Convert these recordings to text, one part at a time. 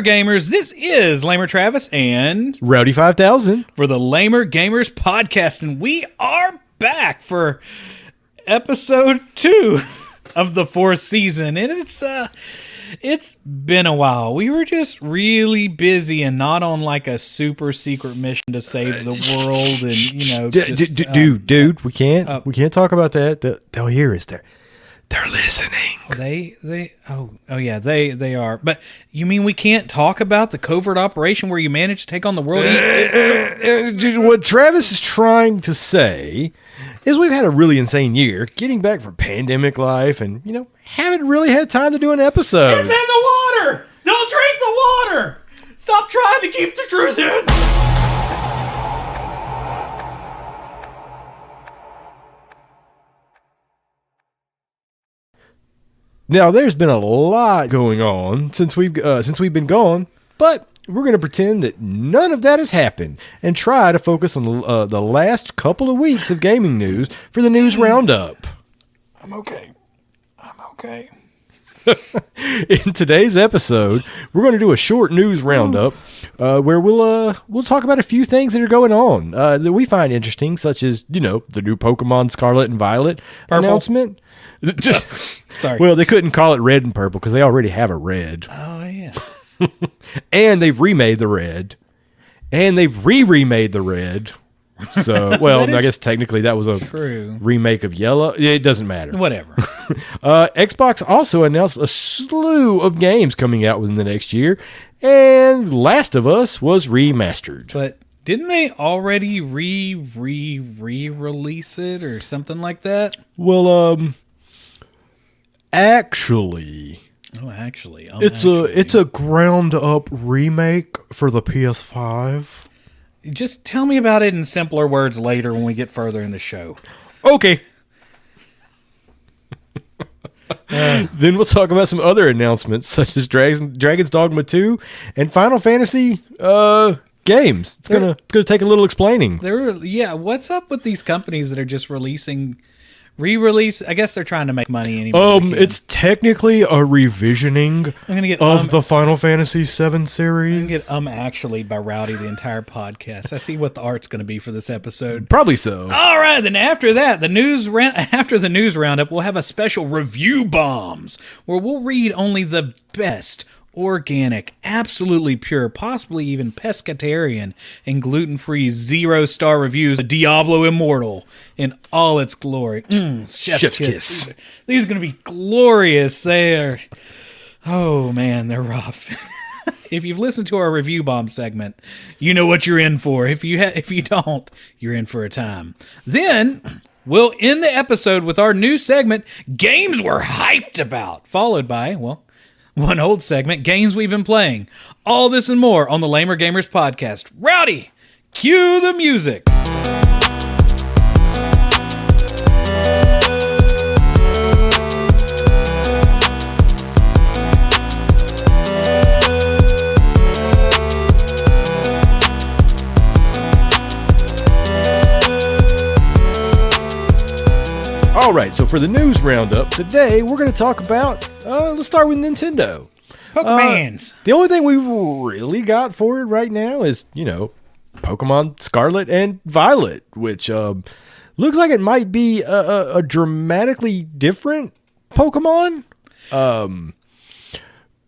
Gamers. This is Lamer Travis and Rowdy 5000 for the Lamer Gamers podcast, and we are back for episode 2 of the 4th season, and it's been a while. We were just really busy and not on like a super secret mission to save the world, and dude, we can't talk about that. They'll hear us. They're listening. They are. But you mean we can't talk about the covert operation where you managed to take on the world? What Travis is trying to say is we've had a really insane year, getting back from pandemic life, and haven't really had time to do an episode. It's in the water. Don't drink the water. Stop trying to keep the truth in. Now, there's been a lot going on since we've been gone, but we're going to pretend that none of that has happened and try to focus on the last couple of weeks of gaming news for the news roundup. I'm okay. In today's episode, we're going to do a short news roundup where we'll talk about a few things that are going on that we find interesting, such as the new Pokemon Scarlet and Violet announcement. Sorry. Well, they couldn't call it red and purple because they already have a red. Oh, yeah. And they've remade the red. And they've remade the red. So, well, I guess technically that was a remake of yellow. It doesn't matter. Whatever. Xbox also announced a slew of games coming out within the next year. And Last of Us was remastered. But didn't they already re-release it or something like that? Well, actually, it's a ground up remake for the PS5. Just tell me about it in simpler words later when we get further in the show. Okay. Then we'll talk about some other announcements such as Dragon's Dogma 2 and Final Fantasy games. It's gonna take a little explaining. What's up with these companies that are just re-release? I guess they're trying to make money anyway. It's technically a revisioning of the Final Fantasy VII series. I'm gonna get actually by Rowdy the entire podcast. I see what the art's going to be for this episode. Probably so. All right, then after that, after the news roundup, we'll have a special review bombs where we'll read only the best organic, absolutely pure, possibly even pescatarian and gluten-free 0-star reviews of Diablo Immortal in all its glory. Chef's kiss. These are going to be glorious. They're rough. If you've listened to our review bomb segment, you know what you're in for. If you don't, you're in for a time. Then we'll end the episode with our new segment, Games We're Hyped About, followed by, one old segment, games we've been playing. All this and more on the Lamer Gamers podcast. Rowdy, cue the music. All right, so for the news roundup, today we're going to talk about, let's start with Nintendo. Pokemans. The only thing we've really got for it right now is, Pokemon Scarlet and Violet, which looks like it might be a dramatically different Pokemon.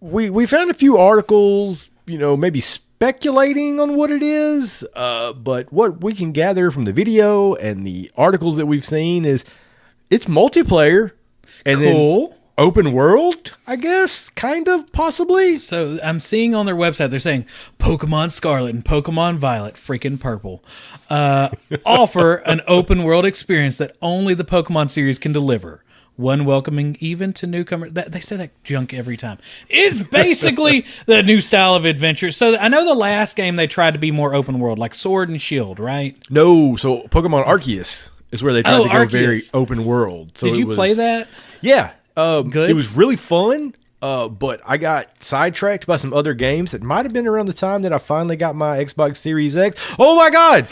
We found a few articles, maybe speculating on what it is, but what we can gather from the video and the articles that we've seen is it's multiplayer and cool. Then open world, I guess, kind of, possibly. So I'm seeing on their website, they're saying Pokemon Scarlet and Pokemon Violet, freaking purple, offer an open world experience that only the Pokemon series can deliver. One welcoming even to newcomers. They say that junk every time. It's basically the new style of adventure. So I know the last game they tried to be more open world, like Sword and Shield, right? No, so Pokemon Arceus is where they tried to go Arceus. Very open world. So Did you play that? Yeah. Good. It was really fun, but I got sidetracked by some other games that might have been around the time that I finally got my Xbox Series X. Oh my God!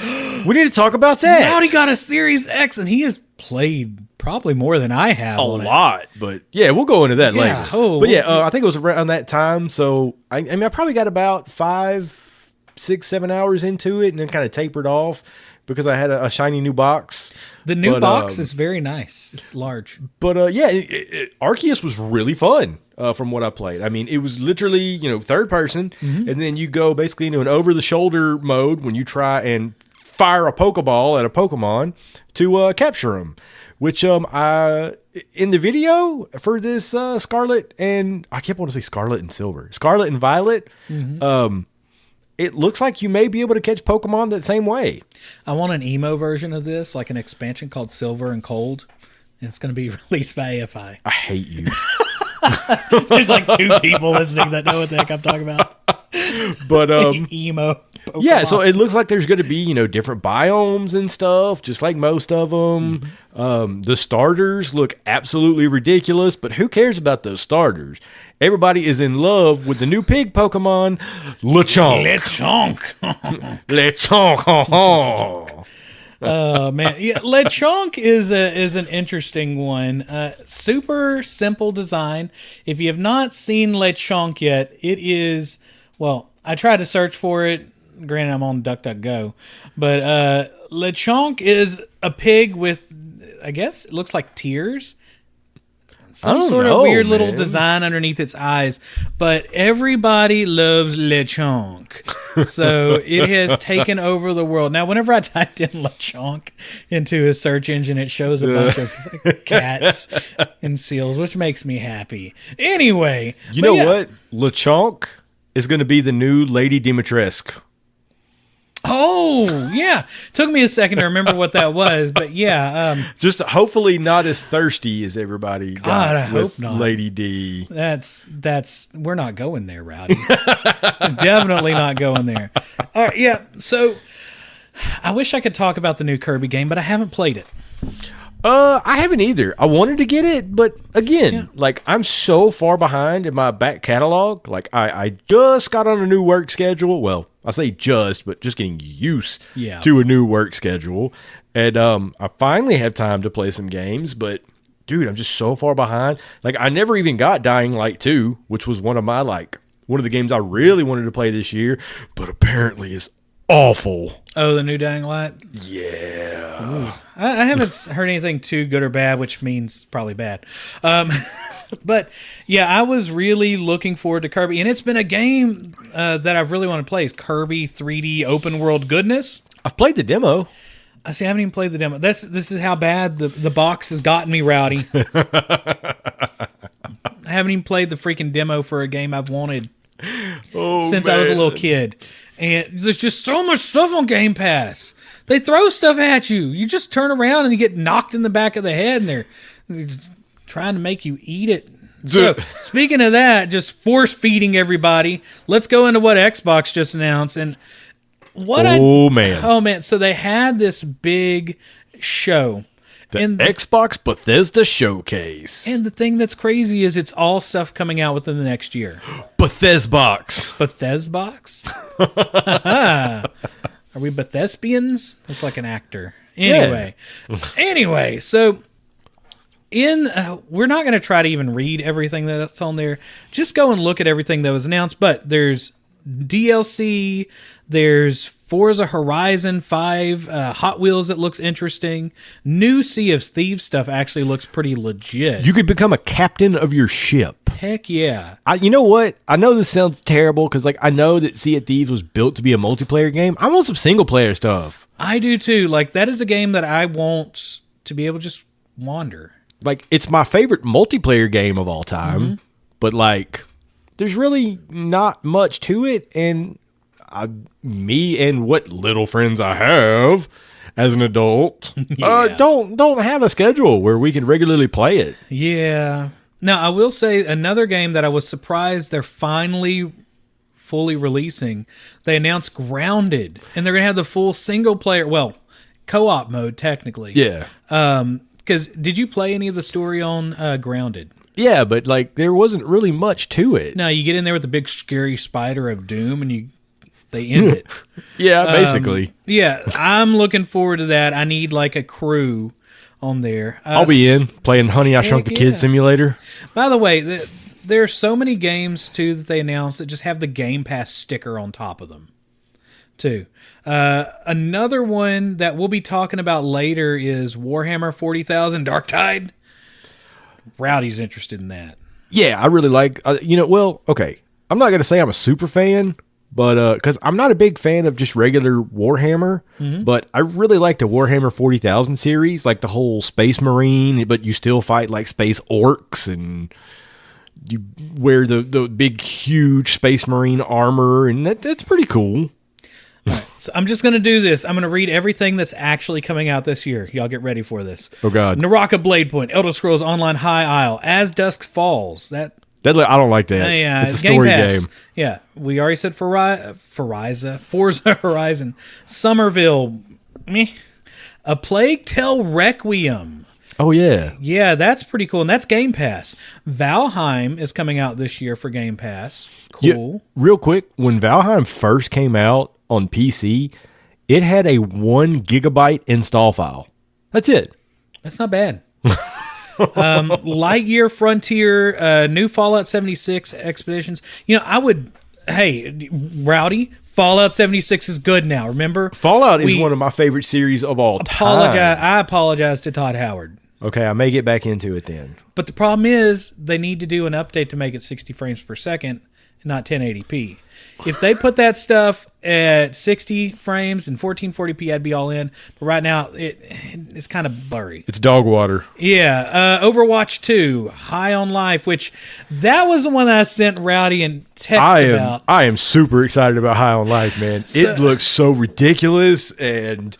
We need to talk about that. Now he got a Series X and he has played probably more than I have. A on it. lot, but yeah, we'll go into that Yeah. later. Oh, but yeah, I think it was around that time. So I mean, I probably got about 5, 6, 7 hours into it, and then kind of tapered off because I had a shiny new box. The new box is very nice. It's large. But yeah, Arceus was really fun from what I played. I mean, it was literally, third person, and then you go basically into an over-the-shoulder mode when you try and fire a Pokeball at a Pokemon to capture them. Which in the video for this Scarlet and I kept wanting to say Scarlet and Silver, Scarlet and Violet, it looks like you may be able to catch Pokemon that same way. I want an emo version of this, like an expansion called Silver and Cold. And it's going to be released by AFI. I hate you. There's like 2 people listening that know what the heck I'm talking about. But emo Pokemon. yeah, so it looks like there's going to be, different biomes and stuff, just like most of them. The starters look absolutely ridiculous, but who cares about those starters? Everybody is in love with the new pig Pokemon, Lechonk. Lechonk. Oh man, yeah, Lechonk is an interesting one. Super simple design. If you have not seen Lechonk yet, it is, well, I tried to search for it. Granted, I'm on DuckDuckGo, but Lechonk is a pig with, I guess it looks like tears. Some sort of weird little design underneath its eyes, but everybody loves Lechonk. So it has taken over the world. Now, whenever I typed in Lechonk into a search engine, it shows a bunch of cats and seals, which makes me happy. Anyway. You know what? Lechonk is going to be the new Lady Dimitrescu. Oh, yeah. Took me a second to remember what that was, but yeah. Just hopefully not as thirsty as everybody got. God, I hope not. Lady D. That's we're not going there, Rowdy. Definitely not going there. All right, yeah. So I wish I could talk about the new Kirby game, but I haven't played it. I haven't either. I wanted to get it, but again, like I'm so far behind in my back catalog. Like I just got on a new work schedule. Well, I say just, but just getting used to a new work schedule. And I finally have time to play some games, but dude, I'm just so far behind. Like I never even got Dying Light 2, which was one of the games I really wanted to play this year, but apparently is awful. Oh, the new Dying Light? Yeah. Ooh. I haven't heard anything too good or bad, which means probably bad. But yeah, I was really looking forward to Kirby, and it's been a game that I really want to play. Is Kirby 3D open world goodness. I've played the demo. I haven't even played the demo. This is how bad the box has gotten me, Rowdy. I haven't even played the freaking demo for a game I've wanted since I was a little kid. And there's just so much stuff on Game Pass. They throw stuff at you. You just turn around and you get knocked in the back of the head, and they're just trying to make you eat it. So, speaking of that, just force feeding everybody. Let's go into what Xbox just announced. And man. So they had this big show. The Xbox Bethesda Showcase. And the thing that's crazy is it's all stuff coming out within the next year. Bethesda box. Are we Bethesbians? That's like an actor. Anyway, so we're not going to try to even read everything that's on there. Just go and look at everything that was announced. But there's DLC, there's Forza Horizon 5, Hot Wheels that looks interesting. New Sea of Thieves stuff actually looks pretty legit. You could become a captain of your ship. Heck yeah. You know what? I know this sounds terrible because I know that Sea of Thieves was built to be a multiplayer game. I want some single player stuff. I do too. That is a game that I want to be able to just wander. It's my favorite multiplayer game of all time, but there's really not much to it, and me and what little friends I have as an adult don't have a schedule where we can regularly play it. Yeah. Now, I will say another game that I was surprised they're finally fully releasing. They announced Grounded, and they're going to have the full single player, co-op mode technically. Yeah. Because did you play any of the story on Grounded? Yeah, but there wasn't really much to it. No, you get in there with the big scary spider of doom, and they end it. Yeah, basically. Yeah, I'm looking forward to that. I need a crew on there. I'll be in playing Honey, I Shrunk the Heck Kid yeah. Simulator. By the way, there are so many games, too, that they announced that just have the Game Pass sticker on top of them, too. Another one that we'll be talking about later is Warhammer 40,000 Darktide. Rowdy's interested in that. Yeah, I really like, okay. I'm not going to say I'm a super fan, but because I'm not a big fan of just regular Warhammer, but I really like the Warhammer 40,000 series, like the whole Space Marine, but you still fight like space orcs and you wear the big, huge Space Marine armor, and that's pretty cool. So I'm just going to do this. I'm going to read everything that's actually coming out this year. Y'all get ready for this. Oh, God. Naraka Blade Point, Elder Scrolls Online High Isle, As Dusk Falls. I don't like that. Yeah, it's a story game. Yeah, we already said Forza Horizon, Somerville, meh. A Plague Tale Requiem. Oh, yeah. Yeah, that's pretty cool, and that's Game Pass. Valheim is coming out this year for Game Pass. Cool. Yeah, real quick, when Valheim first came out on PC, it had a 1 gigabyte install file. That's it. That's not bad. Lightyear Frontier, new Fallout 76 Expeditions. Hey, Rowdy, Fallout 76 is good now, remember? Fallout is one of my favorite series of all time. I apologize to Todd Howard. Okay, I may get back into it then. But the problem is they need to do an update to make it 60 frames per second, not 1080p. If they put that stuff at 60 frames and 1440p, I'd be all in. But right now, it's kind of blurry. It's dog water. Yeah. Overwatch 2, High on Life, which that was the one that I sent Rowdy and text about. I am super excited about High on Life, man. It looks so ridiculous, and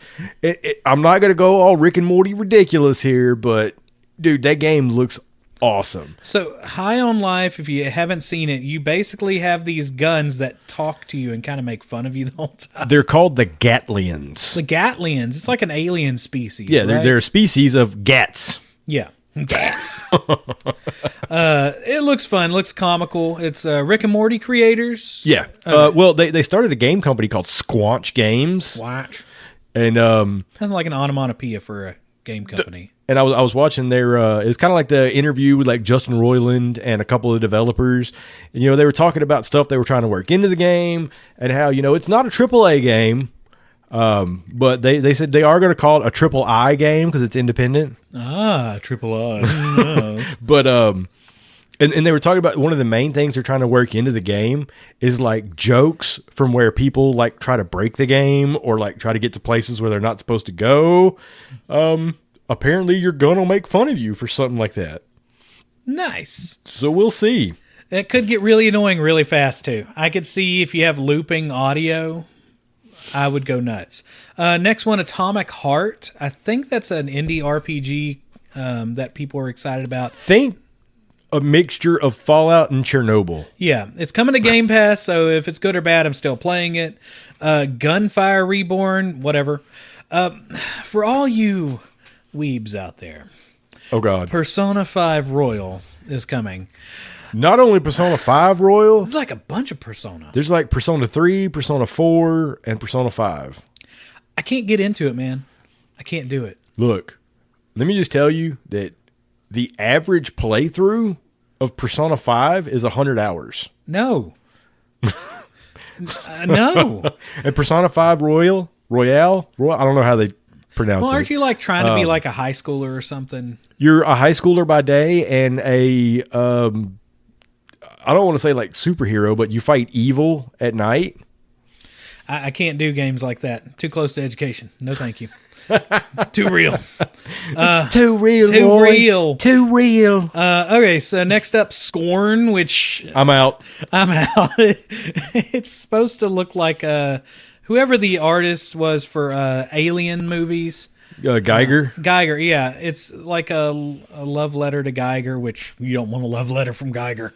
I'm not going to go all Rick and Morty ridiculous here, but, dude, that game looks awesome. So High on Life, if you haven't seen it, you basically have these guns that talk to you and kind of make fun of you the whole time. They're called the Gatlians. The Gatlians. It's like an alien species. Yeah, right? they're a species of gats. Yeah. Gats. It looks fun. Looks comical. It's Rick and Morty creators. Yeah. Well, they started a game company called Squanch Games. Watch. And kind of like an onomatopoeia for a game company. And I was watching their it was kind of like the interview with like Justin Roiland and a couple of developers. And, they were talking about stuff they were trying to work into the game and how, it's not a AAA game. But they said they are going to call it a triple I game because it's independent. Triple I. But and they were talking about one of the main things they're trying to work into the game is like jokes from where people like try to break the game or like try to get to places where they're not supposed to go. Apparently you're going to make fun of you for something like that. Nice. So we'll see. It could get really annoying really fast too. I could see if you have looping audio, I would go nuts. Next one, Atomic Heart. I think that's an indie RPG that people are excited about. Think a mixture of Fallout and Chernobyl. Yeah, it's coming to Game Pass, so if it's good or bad, I'm still playing it. Gunfire Reborn, whatever. For all you weebs out there, oh God, Persona 5 Royal is coming. Not only Persona 5 Royal, it's like a bunch of Persona. There's like Persona 3, Persona 4, and Persona 5. I can't get into it, man. I can't do it. Look, let me just tell you that the average playthrough of Persona 5 is 100 hours. No. No. And Persona 5 Royale, I don't know how they pronounce it. Well, aren't you like trying to be like a high schooler or something? You're a high schooler by day and a, I don't want to say like superhero, but you fight evil at night. I can't do games like that. Too close to education. No, thank you. Too real. It's too real. Too boy. real. Too real. Okay, so next up, Scorn, which I'm out. It's supposed to look like whoever the artist was for Alien movies. Geiger. Geiger, yeah. It's like a love letter to Geiger, which you don't want a love letter from Geiger.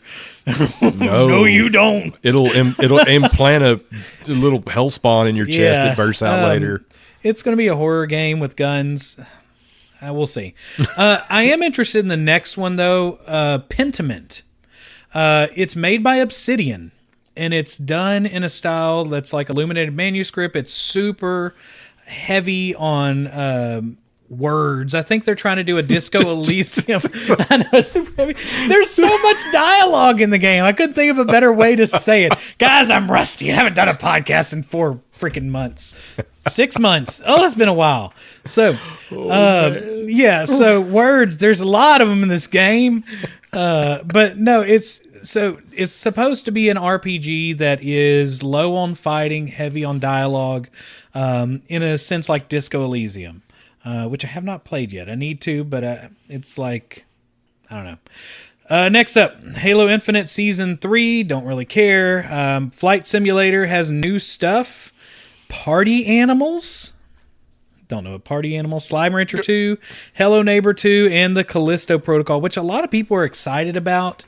No, you don't. It'll implant a little hell spawn in your chest that bursts out later. It's going to be a horror game with guns. We'll see. I am interested in the next one, though. Pentiment. It's made by Obsidian, and it's done in a style that's like illuminated manuscript. It's super heavy on words. I think they're trying to do a Disco Elysium. I know, it's super heavy. There's so much dialogue in the game. I couldn't think of a better way to say it. Guys, I'm rusty. I haven't done a podcast in 4 freaking months. 6 months. Oh, it's been a while. So, yeah. So words. There's a lot of them in this game, but no, it's supposed to be an RPG that is low on fighting, heavy on dialogue, in a sense like Disco Elysium. Which I have not played yet. I need to, but it's like, I don't know. Next up, Halo Infinite Season 3. Don't really care. Flight Simulator has new stuff. Party Animals. Don't know what Party Animals. Slime Rancher 2. Hello Neighbor 2. And the Callisto Protocol, which a lot of people are excited about.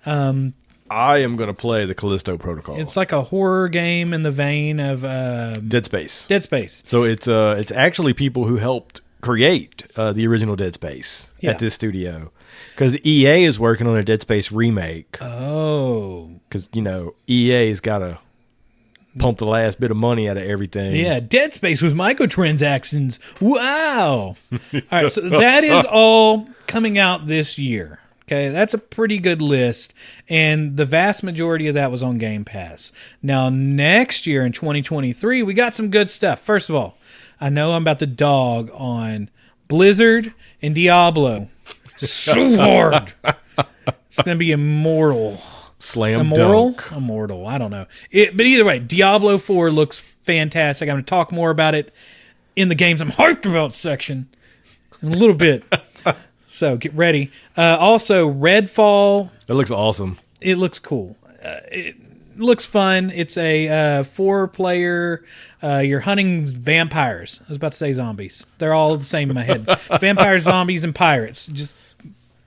I am going to play the Callisto Protocol. It's like a horror game in the vein of Dead Space. Dead Space. So it's actually people who helped create the original Dead Space at this studio. Because EA is working on a Dead Space remake. Oh. Because, EA's got to pump the last bit of money out of everything. Yeah, Dead Space with microtransactions. Wow. All right, so that is all coming out this year. Okay, that's a pretty good list, and the vast majority of that was on Game Pass. Now, next year in 2023, we got some good stuff. First of all, I know I'm about to dog on Blizzard and Diablo so hard. It's going to be Immortal. Dunk. Immortal, I don't know. But either way, Diablo 4 looks fantastic. I'm going to talk more about it in the games I'm hyped about section in a little bit. So get ready. Also, Redfall. That looks awesome. It looks cool. It looks fun. It's a 4-player. You're hunting vampires. I was about to say zombies. They're all the same in my head. Vampires, zombies, and pirates. Just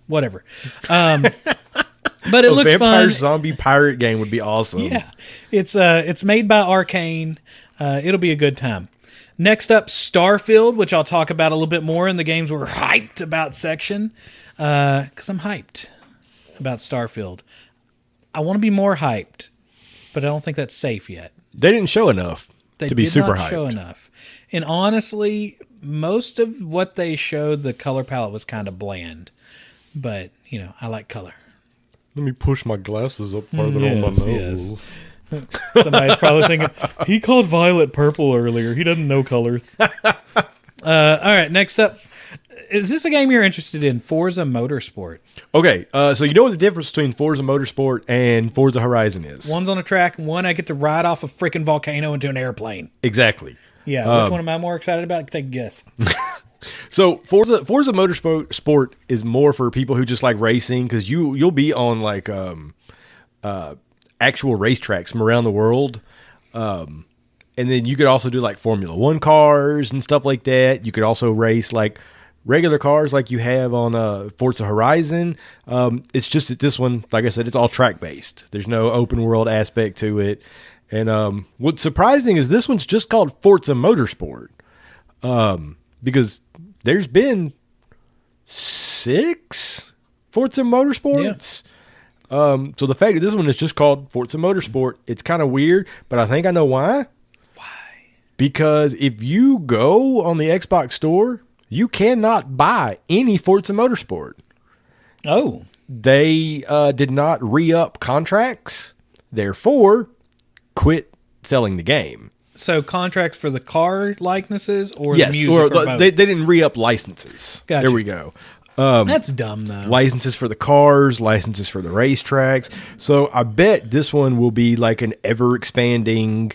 whatever. But it looks fun. A vampire zombie pirate game would be awesome. Yeah. It's made by Arcane. It'll be a good time. Next up, Starfield, which I'll talk about a little bit more in the games we're hyped about section, because I'm hyped about Starfield. I want to be more hyped, but I don't think that's safe yet. They didn't show enough to be super hyped. They did not show enough. And honestly, most of what they showed, the color palette was kind of bland. But, I like color. Let me push my glasses up farther on my nose. Yes. Somebody's probably thinking, he called violet purple earlier. He doesn't know colors. All right, next up. Is this a game you're interested in? Forza Motorsport. Okay, so you know what the difference between Forza Motorsport and Forza Horizon is? One's on a track, and one I get to ride off a freaking volcano into an airplane. Exactly. Yeah, which one am I more excited about? Take a guess. So Forza Motorsport is more for people who just like racing, because you'll be on like actual racetracks from around the world. And then you could also do like Formula 1 cars and stuff like that. You could also race like regular cars like you have on Forza Horizon. It's just that this one, like I said, it's all track based. There's no open world aspect to it. And what's surprising is this one's just called Forza Motorsport. Because there's been 6 Forza Motorsports. Yeah. So the fact that this one is just called Forza Motorsport, it's kind of weird, but I think I know why. Why? Because if you go on the Xbox store, you cannot buy any Forza Motorsport. Oh. They did not re-up contracts, therefore quit selling the game. So contracts for the car likenesses or yes, the music or both? They didn't re-up licenses. Gotcha. There we go. That's dumb, though. Licenses for the cars, licenses for the racetracks. So I bet this one will be like an ever-expanding,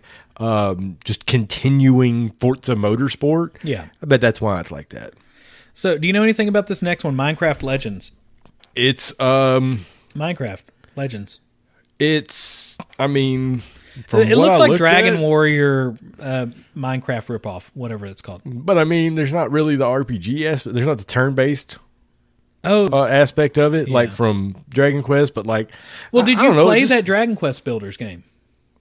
just continuing Forza Motorsport. Yeah. I bet that's why it's like that. So do you know anything about this next one, Minecraft Legends? It's... Minecraft Legends. It looks like Dragon Warrior Minecraft ripoff, whatever it's called. But there's not really the RPG aspect. There's not the turn-based aspect of it, like from Dragon Quest. But like, well, did you play that Dragon Quest Builders game?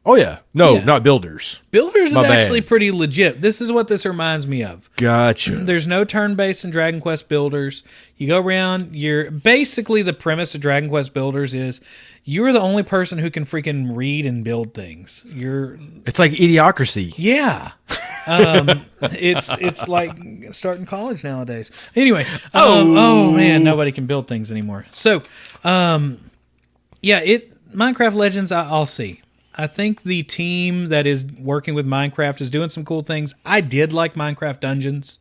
Oh yeah, not Builders. Builders is actually pretty legit. This is what this reminds me of. Gotcha. There's no turn-based in Dragon Quest Builders. You go around. You're basically the premise of Dragon Quest Builders is you're the only person who can freaking read and build things. It's like Idiocracy. Yeah. It's like starting college nowadays. Anyway, oh man, nobody can build things anymore. So, Minecraft Legends, I'll see. I think the team that is working with Minecraft is doing some cool things. I did like Minecraft Dungeons.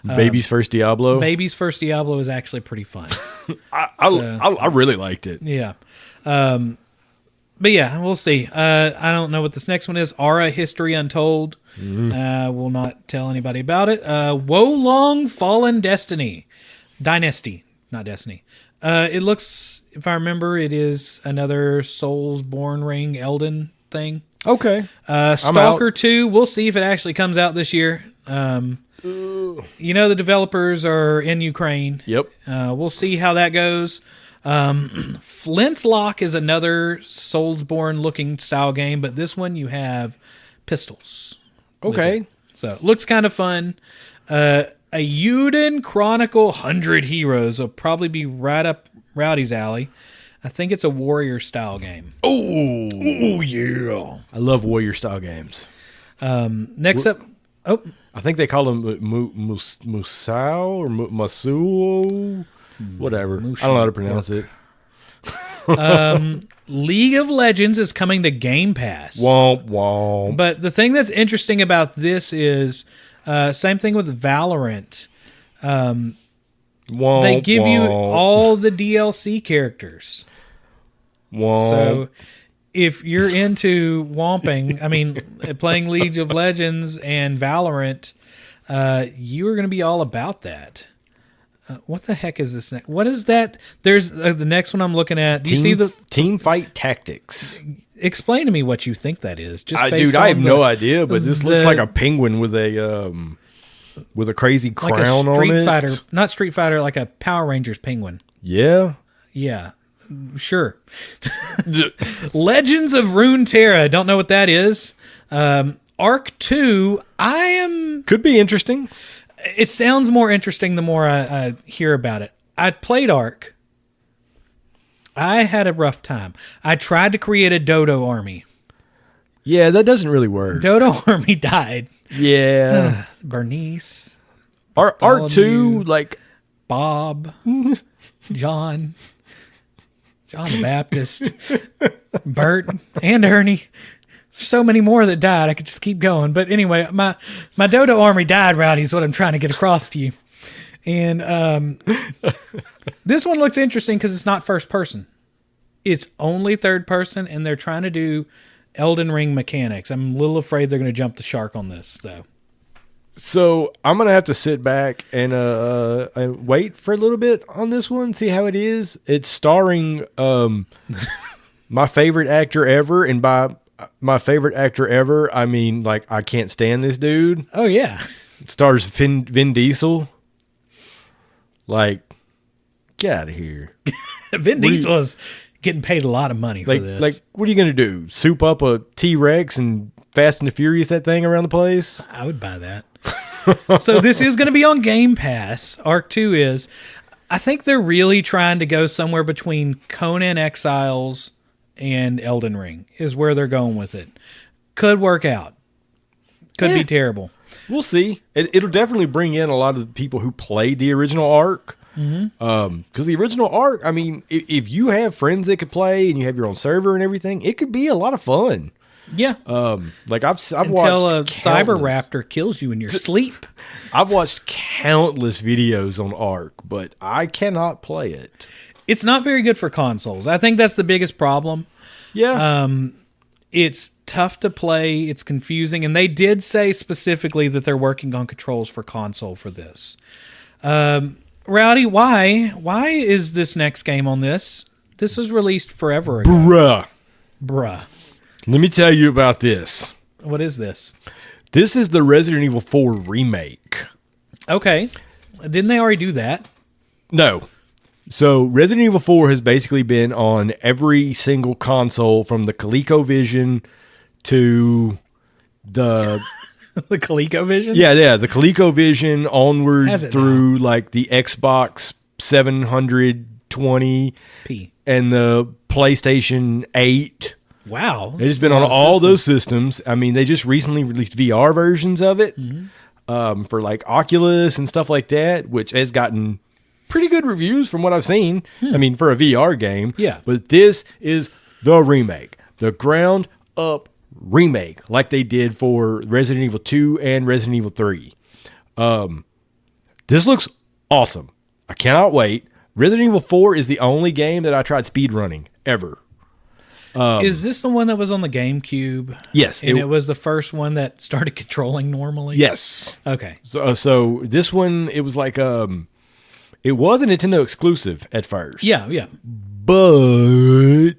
Baby's first Diablo. Baby's first Diablo is actually pretty fun. I really liked it. Yeah. But yeah, we'll see. I don't know what this next one is. Aura History Untold. Will not tell anybody about it. Wolong Fallen Dynasty, not Destiny. It looks, if I remember, it is another Soulsborne Ring Elden thing. Okay. Stalker 2, we'll see if it actually comes out this year. The developers are in Ukraine. Yep. We'll see how that goes. Flintlock is another Soulsborne looking style game, but this one you have pistols. Okay. So it looks kind of fun. A Euden Chronicle 100 Heroes will probably be right up Rowdy's alley. I think it's a warrior style game. Oh yeah. I love warrior style games. Next up. Oh, I think they call them Musou or Masuo. Whatever. I don't know how to pronounce it. League of Legends is coming to Game Pass. Womp womp. But the thing that's interesting about this is same thing with Valorant. Womp, they give you womp. all the DLC characters. Womp. So if you're into playing League of Legends and Valorant, you are going to be all about that. What the heck is this? What is that? There's the next one I'm looking at. Do you see the Team Fight Tactics? Explain to me what you think that is. I have no idea, but this looks like a penguin with a crazy crown like a Street on it. Fighter, not Street Fighter, like a Power Rangers penguin. Yeah. Yeah. Sure. Legends of Runeterra. Don't know what that is. Arc 2. Could be interesting. It sounds more interesting the more I hear about it. I played Arc. I had a rough time. I tried to create a Dodo army. Yeah, that doesn't really work. Dodo army died. Yeah. Bernice. Arc 2, like Bob. John the Baptist. Bert and Ernie. So many more that died. I could just keep going. But anyway, my Dodo army died, Rowdy, is what I'm trying to get across to you. And this one looks interesting because it's not first person. It's only third person, and they're trying to do Elden Ring mechanics. I'm a little afraid they're going to jump the shark on this, though. So I'm going to have to sit back and wait for a little bit on this one, see how it is. It's starring my favorite actor ever, and by my favorite actor ever, I mean, like, I can't stand this dude. Oh, yeah. It stars Vin Diesel. Like, get out of here. Vin Diesel is getting paid a lot of money for this. Like, what are you going to do? Soup up a T-Rex and Fast and the Furious that thing around the place? I would buy that. So this is going to be on Game Pass. Arc 2 is. I think they're really trying to go somewhere between Conan Exiles and Elden Ring is where they're going with it. Could work out. Could be terrible. We'll see. It'll definitely bring in a lot of the people who played the original Arc. Because the original Arc, I mean, if you have friends that could play and you have your own server and everything, it could be a lot of fun. Yeah. Like I've Until watched a cyber raptor kills you in your sleep. I've watched countless videos on Arc, but I cannot play it. It's not very good for consoles. I think that's the biggest problem. Yeah. It's tough to play. It's confusing. And they did say specifically that they're working on controls for console for this. Rowdy, why is this next game on this? This was released forever ago. Bruh. Let me tell you about this. What is this? This is the Resident Evil 4 remake. Okay. Didn't they already do that? No. So Resident Evil 4 has basically been on every single console from the ColecoVision to the... The ColecoVision? Yeah, the ColecoVision onward through like the Xbox 720 P and the PlayStation 8. Wow. It's been on all those systems. I mean, they just recently released VR versions of it for like Oculus and stuff like that, which has gotten pretty good reviews from what I've seen. I mean, for a VR game. Yeah. But this is the remake, the ground up remake, like they did for Resident Evil 2 and Resident Evil 3. This looks awesome. I cannot wait. Resident Evil 4 is the only game that I tried speedrunning ever. Is this the one that was on the GameCube? Yes. And it was the first one that started controlling normally? Yes. Okay. So this one, it was like, it was a Nintendo exclusive at first. Yeah. But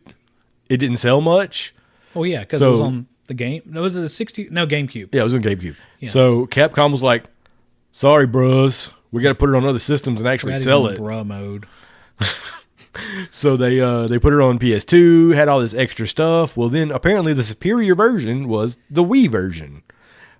it didn't sell much. Oh, yeah, because it was on the game. No, was it a 60? No, GameCube. Yeah, it was on GameCube. Yeah. So Capcom was like, sorry, bros. We got to put it on other systems and actually sell it. Bruh mode. So they put it on PS2, had all this extra stuff. Well, then apparently the superior version was the Wii version.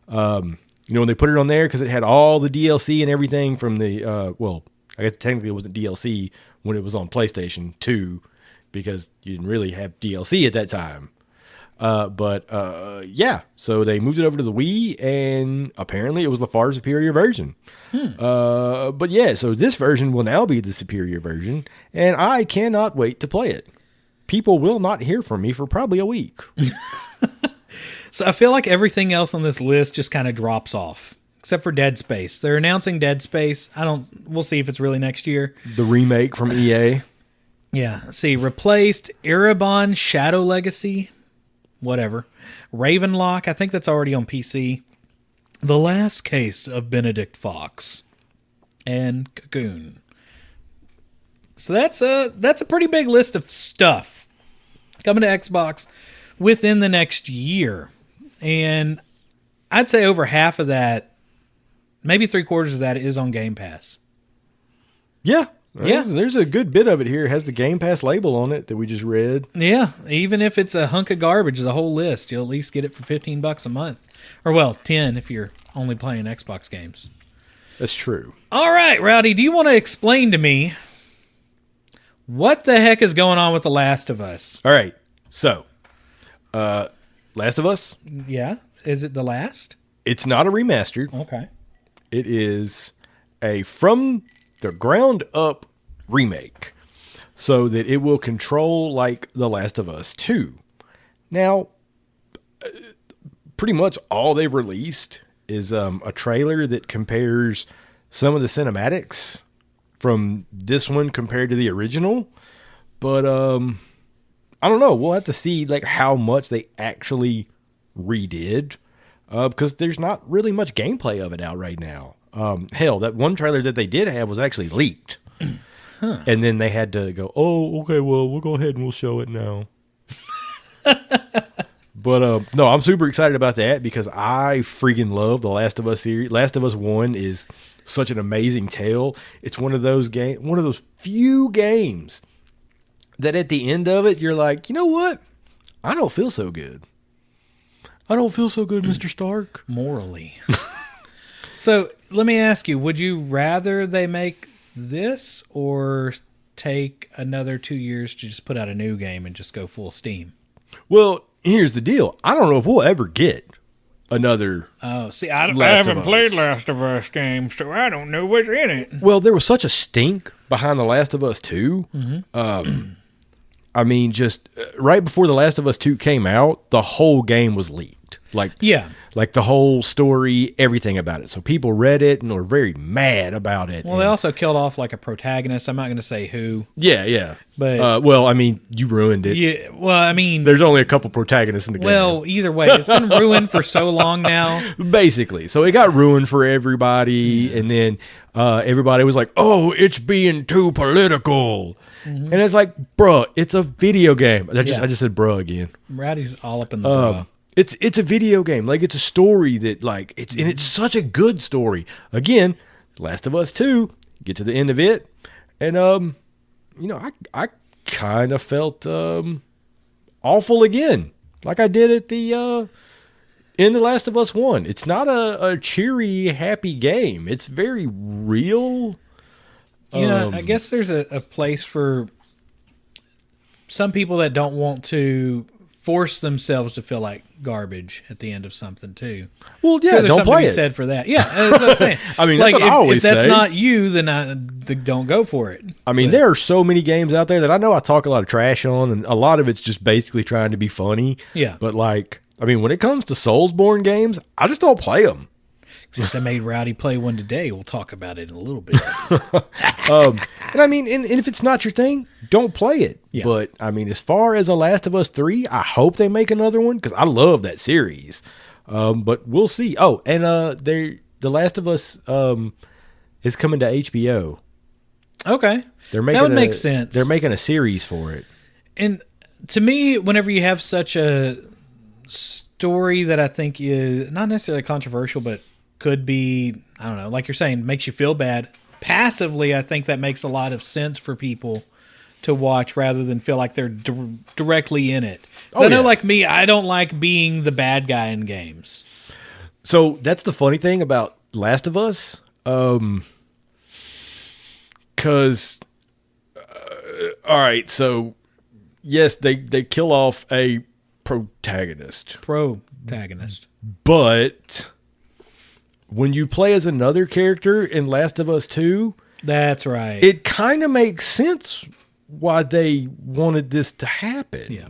When they put it on there, because it had all the DLC and everything from the, I guess technically it wasn't DLC when it was on PlayStation 2, because you didn't really have DLC at that time. So they moved it over to the Wii, and apparently it was the far superior version. So this version will now be the superior version, and I cannot wait to play it. People will not hear from me for probably a week. So I feel like everything else on this list just kind of drops off, except for Dead Space. They're announcing Dead Space. We'll see if it's really next year. The remake from EA. Yeah. See, replaced Erebon Shadow Legacy. Whatever. Ravenlock, I think that's already on PC. The Last Case of Benedict Fox. And Cocoon. So that's a pretty big list of stuff coming to Xbox within the next year. And I'd say over half of that, maybe 3/4 of that, is on Game Pass. Yeah. Yeah. There's a good bit of it here. It has the Game Pass label on it that we just read. Yeah. Even if it's a hunk of garbage, the whole list, you'll at least get it for $15 a month. Or, well, 10 if you're only playing Xbox games. That's true. All right, Rowdy, do you want to explain to me what the heck is going on with The Last of Us? All right. So, Last of Us? Yeah. Is it The Last? It's not a remastered. Okay. It is a from the ground up remake, so that it will control like The Last of Us 2. Now, pretty much all they've released is a trailer that compares some of the cinematics from this one compared to the original. But I don't know. We'll have to see like how much they actually redid, because there's not really much gameplay of it out right now. Hell, that one trailer that they did have was actually leaked. And then they had to go, oh, okay, well, we'll go ahead and we'll show it now. But no, I'm super excited about that because I freaking love the Last of Us series. Last of Us 1 is such an amazing tale. It's one of those few games that at the end of it, you're like, you know what? I don't feel so good. I don't feel so good, Mr. Stark. Morally. So let me ask you, would you rather they make this or take another 2 years to just put out a new game and just go full steam? Well, here's the deal. I don't know if we'll ever get another. Oh, see, I haven't played Last of Us games, so I don't know what's in it. Well, there was such a stink behind The Last of Us 2. Mm-hmm. I mean, just right before The Last of Us 2 came out, the whole game was leaked. Like the whole story, everything about it. So people read it and were very mad about it. Well, they also killed off like a protagonist. I'm not going to say who. Yeah. But well, I mean, you ruined it. Yeah. Well, I mean, there's only a couple protagonists in the game. Well, either way, it's been ruined for so long now. Basically, so it got ruined for everybody, and then everybody was like, "Oh, it's being too political," and it's like, "Bruh, it's a video game." I just said "bruh" again. Rowdy's all up in the bruh. It's a video game. Like, it's a story that, like, it's such a good story. Again, Last of Us 2, get to the end of it, and, I kind of felt awful again, like I did at the in The Last of Us 1. It's not a cheery, happy game. It's very real. I guess there's a place for some people that don't want to force themselves to feel like garbage at the end of something too. Well, yeah, There's don't something play to be it. said for that. Yeah, that's what I'm saying. I mean, that's what I always if that's say. not you, then don't go for it. I mean, there are so many games out there that I know I talk a lot of trash on, and a lot of it's just basically trying to be funny. Yeah. But like, I mean, when it comes to Soulsborne games, I just don't play them. Except I made Rowdy play one today. We'll talk about it in a little bit. And I mean, and if it's not your thing, don't play it. Yeah. But I mean, as far as The Last of Us 3, I hope they make another one because I love that series. But we'll see. Oh, and The Last of Us is coming to HBO. Okay. They're making that would make sense. They're making a series for it. And to me, whenever you have such a story that I think is not necessarily controversial, but could be, I don't know, like you're saying, makes you feel bad. Passively, I think that makes a lot of sense for people to watch rather than feel like they're directly in it. I know, like me, I don't like being the bad guy in games. So that's the funny thing about Last of Us. Because, all right, so yes, they kill off a protagonist. But when you play as another character in Last of Us 2, that's right. It kind of makes sense why they wanted this to happen. Yeah.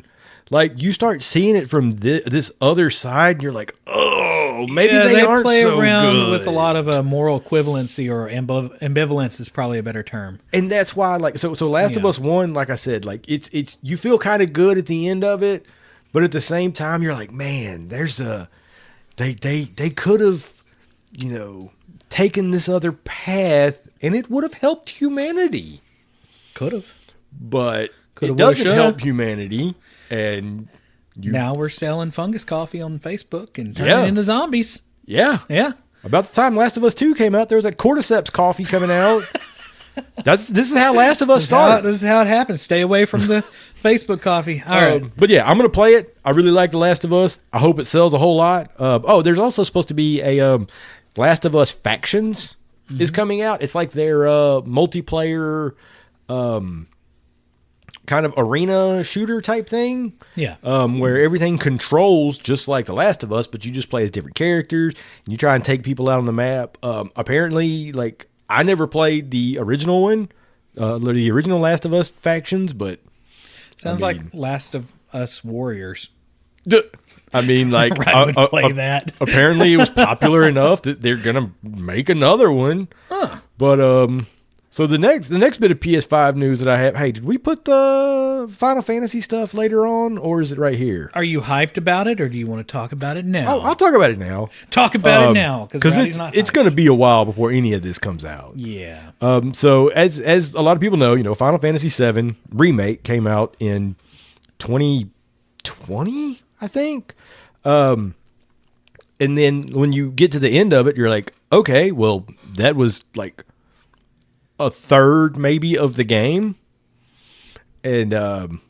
Like, you start seeing it from this other side, and you're like, oh, maybe they aren't play so around good. with a lot of moral equivalency, or ambivalence is probably a better term. And that's why, like, so Last of Us 1, like I said, like, it's you feel kind of good at the end of it, but at the same time, you're like, man, there's they could have, taken this other path, and it would have helped humanity. Could have. But Coulda, it doesn't woulda, help humanity, and now we're selling fungus coffee on Facebook and turning into zombies. Yeah. About the time Last of Us 2 came out, there was that cordyceps coffee coming out. This is how Last of Us started. This is how it happens. Stay away from the Facebook coffee. All right. But yeah, I'm going to play it. I really like The Last of Us. I hope it sells a whole lot. There's also supposed to be a Last of Us Factions is coming out. It's like their multiplayer kind of arena shooter type thing. Yeah. Where everything controls just like The Last of Us, but you just play as different characters and you try and take people out on the map. Apparently, like, I never played the original one, the original Last of Us Factions, but sounds like Last of Us Warriors. I mean, like, Right, would play that. Apparently it was popular enough that they're gonna make another one. Huh. But so the next bit of PS5 news that I have. Hey, did we put the Final Fantasy stuff later on, or is it right here? Are you hyped about it, or do you want to talk about it now? I'll talk about it now. Talk about it now, because it's going to be a while before any of this comes out. Yeah. So as a lot of people know, Final Fantasy VII Remake came out in 2020, I think. And then when you get to the end of it, you're like, okay, well, that was like a third maybe of the game. And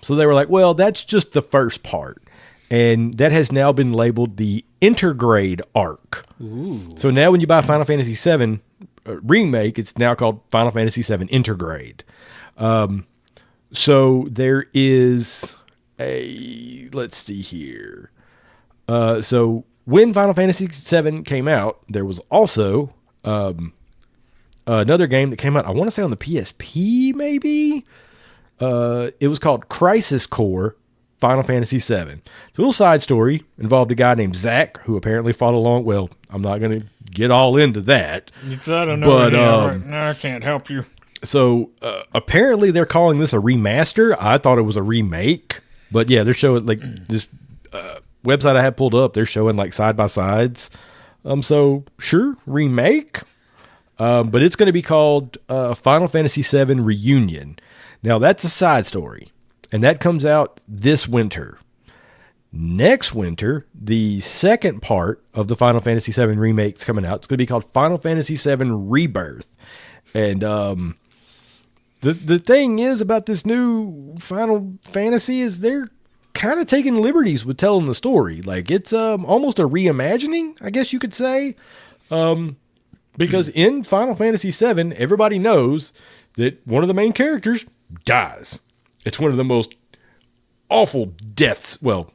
so they were like, well, that's just the first part. And that has now been labeled the Intergrade arc. Ooh. So now when you buy Final Fantasy VII Remake, it's now called Final Fantasy VII Intergrade. So there is let's see here. So when Final Fantasy VII came out, there was also another game that came out, I want to say on the PSP, maybe. It was called Crisis Core Final Fantasy VII. It's a little side story. Involved a guy named Zach, who apparently fought along. Well, I'm not going to get all into that. I don't know. But, right now I can't help you. So apparently they're calling this a remaster. I thought it was a remake. But yeah, they're showing, like, this website I have pulled up, they're showing like side by sides. So sure, remake. But it's going to be called Final Fantasy VII Reunion. Now that's a side story, and that comes out this winter. Next winter, the second part of the Final Fantasy VII remake is coming out. It's going to be called Final Fantasy VII Rebirth. And the thing is about this new Final Fantasy is they're kind of taking liberties with telling the story. Like, it's almost a reimagining, I guess you could say. Because in Final Fantasy VII, everybody knows that one of the main characters dies. It's one of the most awful deaths. Well,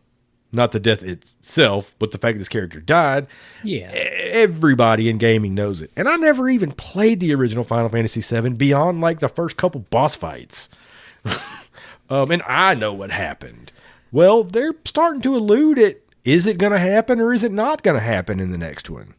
not the death itself, but the fact that this character died. Yeah. Everybody in gaming knows it. And I never even played the original Final Fantasy VII beyond like the first couple boss fights. And I know what happened. Well, they're starting to allude at, is it going to happen or is it not going to happen in the next one?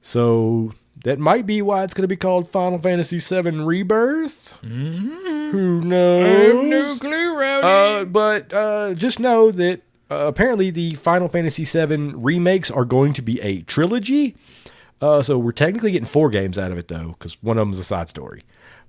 So that might be why it's going to be called Final Fantasy VII Rebirth. Mm-hmm. Who knows? I have no clue, Rowdy. But just know that apparently the Final Fantasy VII remakes are going to be a trilogy. So we're technically getting 4 games out of it, though, because one of them is a side story.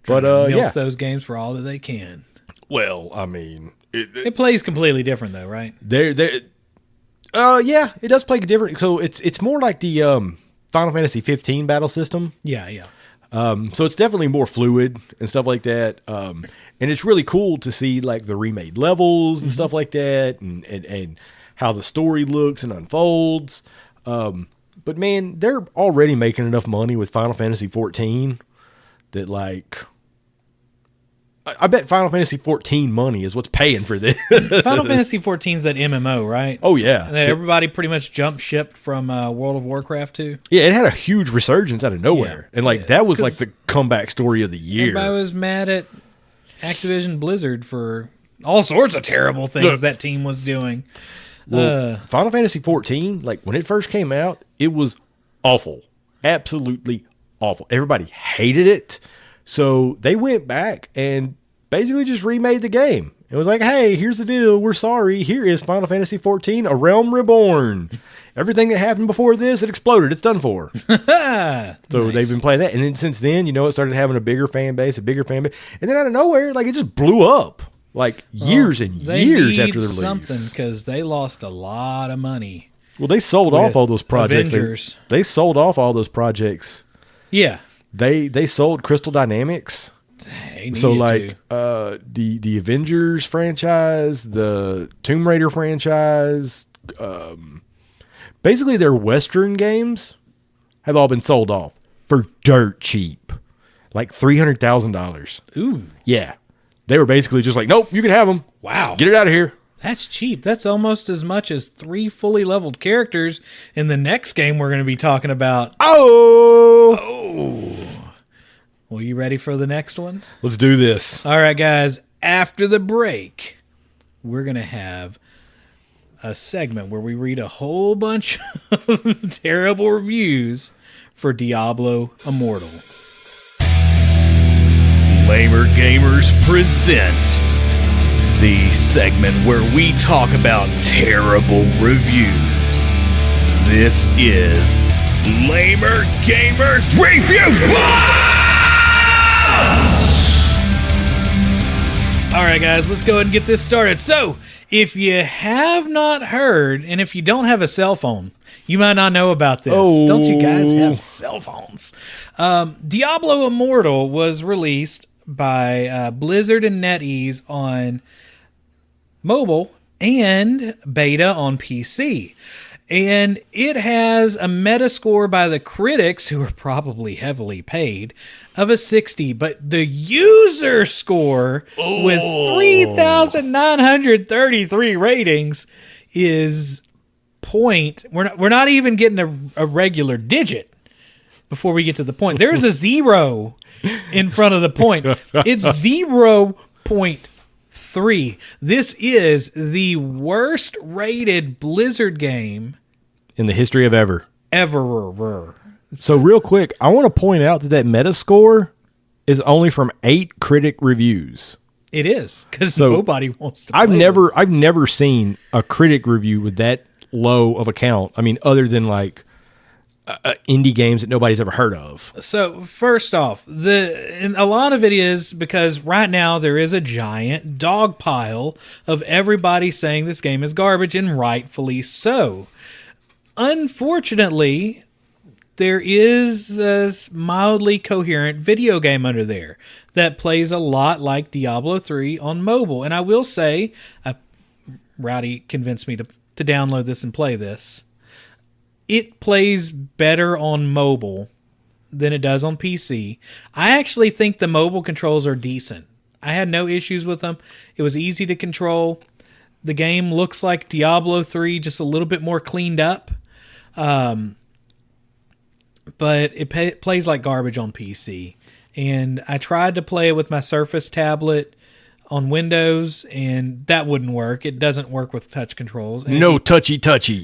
But milk those games for all that they can. Well, I mean, it plays completely different, though, right? Yeah, it does play different. So it's more like the Final Fantasy 15 battle system. Yeah. So it's definitely more fluid and stuff like that. And it's really cool to see like the remade levels and stuff like that, and how the story looks and unfolds. But man, they're already making enough money with Final Fantasy 14 that like, I bet Final Fantasy 14 money is what's paying for this. Final Fantasy 14 is that MMO, right? Oh, yeah. And everybody pretty much jumped ship from World of Warcraft too. Yeah, it had a huge resurgence out of nowhere. And like that was like the comeback story of the year. Everybody was mad at Activision Blizzard for all sorts of terrible things that team was doing. Well, Final Fantasy 14, like when it first came out, it was awful. Absolutely awful. Everybody hated it. So they went back and basically just remade the game. It was like, hey, here's the deal. We're sorry. Here is Final Fantasy 14, A Realm Reborn. Everything that happened before this, it exploded. It's done for. So nice. They've been playing that. And then since then, it started having a bigger fan base. And then out of nowhere, like it just blew up. Like years and years after the release. Something because they lost a lot of money. Well, they sold off all those projects. Avengers. They sold off all those projects. Yeah. They sold Crystal Dynamics. So like the Avengers franchise, the Tomb Raider franchise, basically their Western games have all been sold off for dirt cheap, like $300,000. Ooh, yeah. They were basically just like, nope, you can have them. Wow, get it out of here. That's cheap. That's almost as much as 3 fully leveled characters in the next game we're going to be talking about. Oh. Well, you ready for the next one? Let's do this. All right, guys. After the break, we're going to have a segment where we read a whole bunch of terrible reviews for Diablo Immortal. Lamer Gamers present the segment where we talk about terrible reviews. This is Lamer Gamers Review. All right, guys, let's go ahead and get this started. So, if you have not heard, and if you don't have a cell phone, you might not know about this. Oh. Don't you guys have cell phones? Diablo Immortal was released by Blizzard and NetEase on mobile and beta on PC. And it has a Metascore by the critics, who are probably heavily paid, of a 60. But the user score with 3,933 ratings is point. We're not even getting a regular digit before we get to the point. There's a 0 in front of the point. It's 0.3. This is the worst rated Blizzard game in the history of ever. So real quick, I want to point out that Metascore is only from 8 critic reviews. It is, because nobody wants to play I've never seen a critic review with that low of a count. I mean, other than like indie games that nobody's ever heard of. So first off, and a lot of it is because right now there is a giant dog pile of everybody saying this game is garbage, and rightfully so. Unfortunately, there is a mildly coherent video game under there that plays a lot like Diablo 3 on mobile. And I will say, Rowdy convinced me to download this and play this. It plays better on mobile than it does on PC. I actually think the mobile controls are decent. I had no issues with them. It was easy to control. The game looks like Diablo 3, just a little bit more cleaned up. But it plays like garbage on PC. And I tried to play it with my Surface tablet on Windows, and that wouldn't work. It doesn't work with touch controls. And No touchy.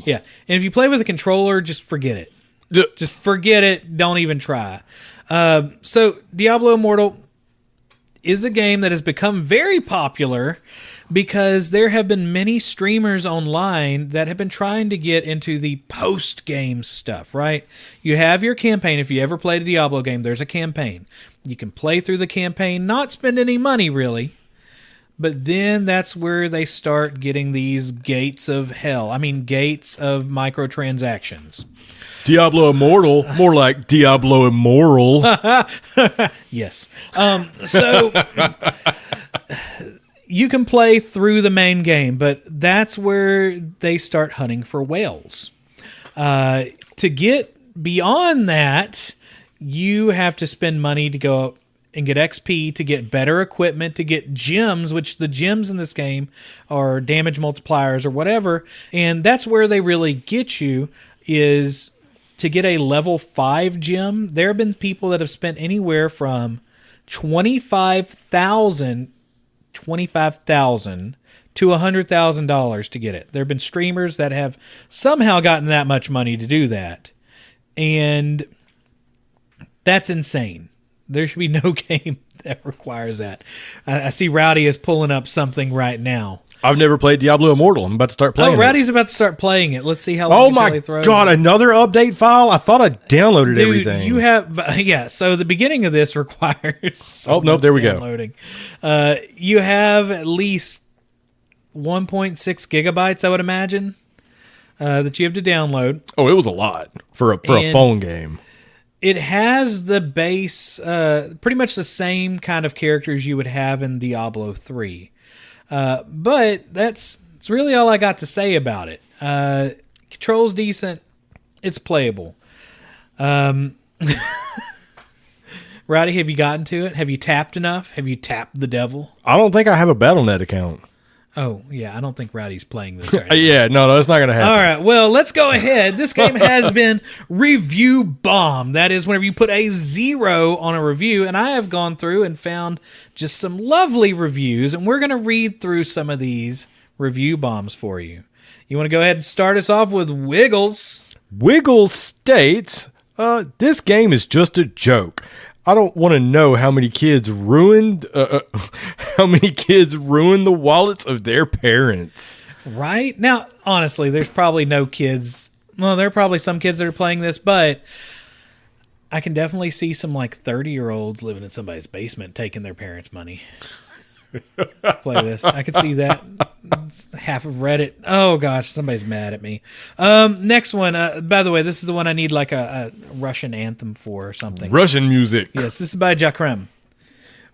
yeah. And if you play with a controller, just forget it. Just forget it. Don't even try. So Diablo Immortal is a game that has become very popular because there have been many streamers online that have been trying to get into the post-game stuff, right? You have your campaign. If you ever played a Diablo game, there's a campaign. You can play through the campaign, not spend any money, really. But then that's where they start getting these gates of hell. I mean, gates of microtransactions. Diablo Immortal, more like Diablo Immoral. Yes. So you can play through the main game, but that's where they start hunting for whales. To get beyond that, you have to spend money to go and get XP, to get better equipment, to get gems, which the gems in this game are damage multipliers or whatever. And that's where they really get you, is to get a level 5 gem. There have been people that have spent anywhere from $25,000 to $100,000 to get it. There have been streamers that have somehow gotten that much money to do that. And that's insane. There should be no game that requires that. I see Rowdy is pulling up something right now. I've never played Diablo Immortal. I'm about to start playing Rowdy's about to start playing it. Let's see how long Oh until my he throws God, it. another update file? I thought I downloaded Dude, everything. you have, yeah, so the beginning of this requires so nope, much there we go. downloading. You have at least 1.6 gigabytes, I would imagine, that you have to download. Oh, it was a lot for a phone game. It has the base, pretty much the same kind of characters you would have in Diablo 3. But it's really all I got to say about it. Control's decent. It's playable. Rowdy, have you gotten to it? Have you tapped enough? Have you tapped the devil? I don't think I have a Battle.net account. Oh, yeah, I don't think Rowdy's playing this right now. Yeah, no, that's not going to happen. All right, well, let's go ahead. This game has been review bombed. That is whenever you put a 0 on a review, and I have gone through and found just some lovely reviews, and we're going to read through some of these review bombs for you. You want to go ahead and start us off with Wiggles? Wiggles states, this game is just a joke. I don't want to know how many kids ruined the wallets of their parents. Right? Now, honestly, there's probably no kids. Well, there are probably some kids that are playing this, but I can definitely see some like 30-year-olds living in somebody's basement taking their parents' money. Play this. I could see that. It's half of Reddit. Oh gosh, somebody's mad at me. Next one. By the way, this is the one I need like a Russian anthem for or something. Russian music. Yes, this is by Jakrem.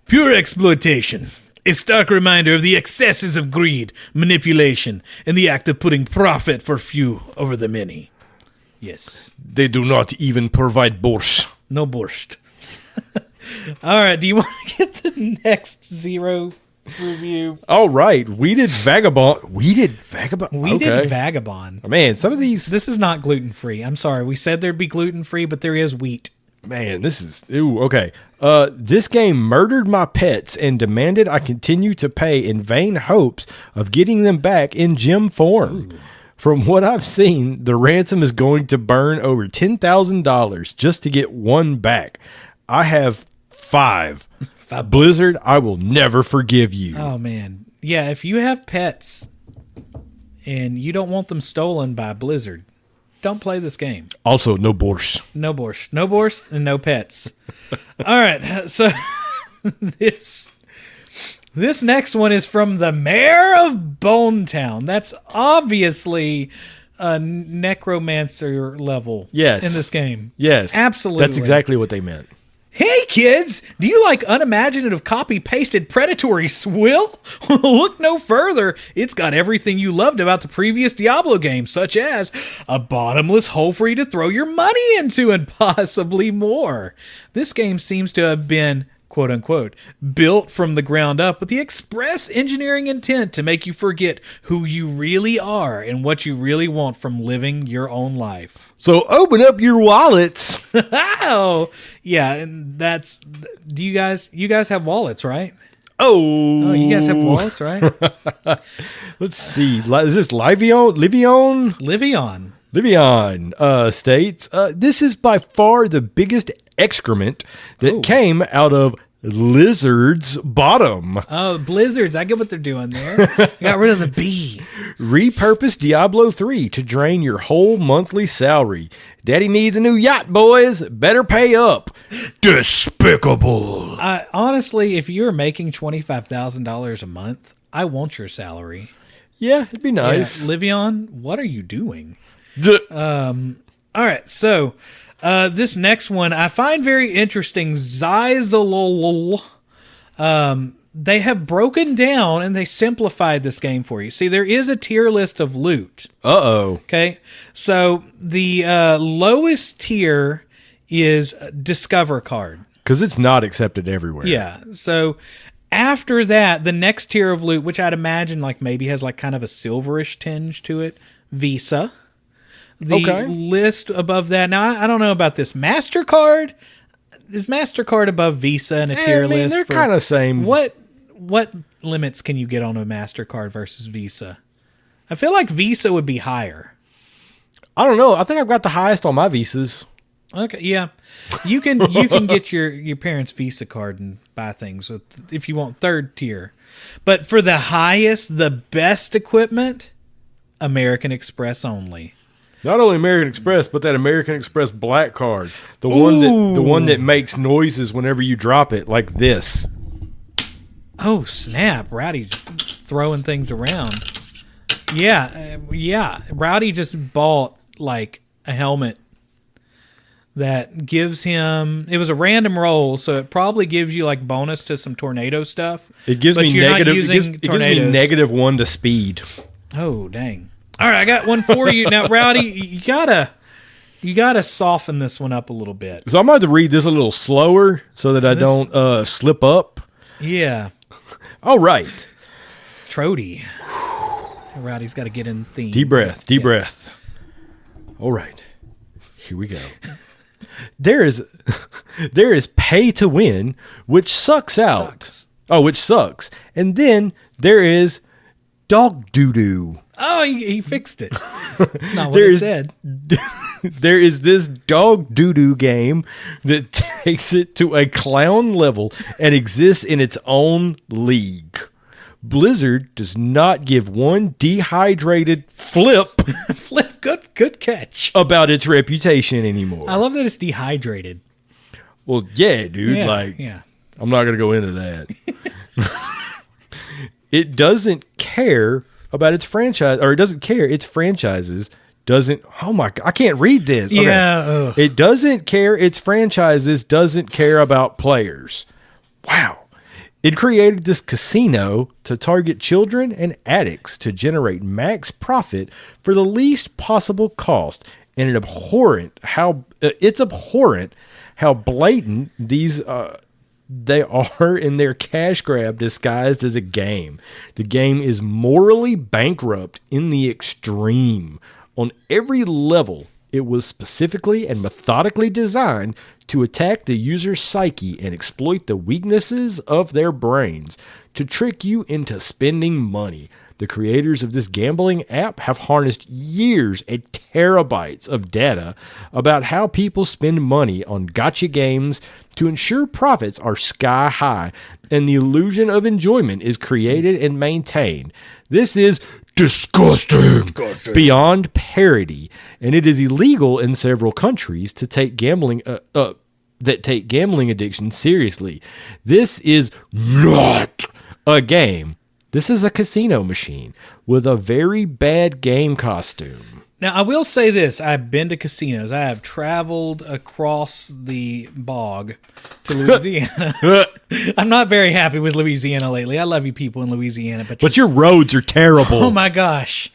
Pure exploitation. A stark reminder of the excesses of greed, manipulation, and the act of putting profit for few over the many. Yes. They do not even provide borscht. No borscht. All right, do you want to get the next 0 review? All right, we did Vagabond. We did Vagabond. Man, some of these... This is not gluten-free. I'm sorry. We said there'd be gluten-free, but there is wheat. Man, this is... Ooh, okay. This game murdered my pets and demanded I continue to pay in vain hopes of getting them back in gem form. Ooh. From what I've seen, the ransom is going to burn over $10,000 just to get one back. I have 5. Blizzard, I will never forgive you. Oh, man. Yeah, if you have pets and you don't want them stolen by Blizzard, don't play this game. Also, no borscht. No borscht. No borscht and no pets. All right, so this next one is from the Mayor of Bonetown. That's obviously a necromancer level in this game. Yes. Absolutely. That's exactly what they meant. Hey kids, do you like unimaginative copy-pasted predatory swill? Look no further. It's got everything you loved about the previous Diablo game, such as a bottomless hole for you to throw your money into and possibly more. This game seems to have been quote unquote, built from the ground up with the express engineering intent to make you forget who you really are and what you really want from living your own life. So open up your wallets. Oh, yeah, and that's you guys have wallets, right? Oh, You guys have wallets, right? Let's see. Is this Livion states, this is by far the biggest excrement that came out of Lizard's bottom. Oh, Blizzards. I get what they're doing there. Got rid of the B. Repurpose Diablo 3 to drain your whole monthly salary. Daddy needs a new yacht, boys. Better pay up. Despicable. Honestly, if you're making $25,000 a month, I want your salary. Yeah, it'd be nice. Yeah, Livion, what are you doing? All right, so this next one I find very interesting. Zizalol. They have broken down and they simplified this game for you. See, there is a tier list of loot. Uh-oh. Okay, so the lowest tier is Discover card. Because it's not accepted everywhere. Yeah, so after that, the next tier of loot, which I'd imagine like maybe has like kind of a silverish tinge to it, Visa. The list above that. Now, I don't know about this. MasterCard? Is MasterCard above Visa in a tier list? They're kind of same. What limits can you get on a MasterCard versus Visa? I feel like Visa would be higher. I don't know. I think I've got the highest on my Visas. Okay, yeah. You can get your parents' Visa card and buy things if you want third tier. But for the highest, the best equipment, American Express only. Not only American Express, but that American Express black card. The one that makes noises whenever you drop it, like this. Oh, snap. Rowdy's throwing things around. Yeah. Rowdy just bought like a helmet that gives him, it was a random roll, so it probably gives you like bonus to some tornado stuff. It gives me negative. It gives me -1 to speed. Oh, dang. All right, I got one for you. Now, Rowdy, you gotta soften this one up a little bit. So I'm going to read this a little slower so that I don't slip up. Yeah. All right. Trody. Rowdy's got to get in theme. Deep breath. All right. Here we go. There is pay to win, which sucks out. Which sucks. And then there is dog doo-doo. Oh, he fixed it. That's not what it said. There is this dog doo-doo game that takes it to a clown level and exists in its own league. Blizzard does not give one dehydrated flip Good catch. about its reputation anymore. I love that it's dehydrated. Well, yeah, dude. Yeah. I'm not going to go into that. It doesn't care about its franchise, or it doesn't care. Its franchises doesn't. Oh my God, I can't read this. Okay. Yeah. It doesn't care. Its franchises doesn't care about players. Wow. It created this casino to target children and addicts to generate max profit for the least possible cost. And it's abhorrent how blatant these they are in their cash grab disguised as a game. The game is morally bankrupt in the extreme. On every level, it was specifically and methodically designed to attack the user's psyche and exploit the weaknesses of their brains to trick you into spending money. The creators of this gambling app have harnessed years and terabytes of data about how people spend money on gacha games to ensure profits are sky high and the illusion of enjoyment is created and maintained. This is disgusting beyond parody, and it is illegal in several countries to take gambling addiction seriously. This is not a game. This is a casino machine with a very bad game costume. Now, I will say this. I've been to casinos. I have traveled across the bog to Louisiana. I'm not very happy with Louisiana lately. I love you people in Louisiana. But your roads are terrible. Oh, my gosh.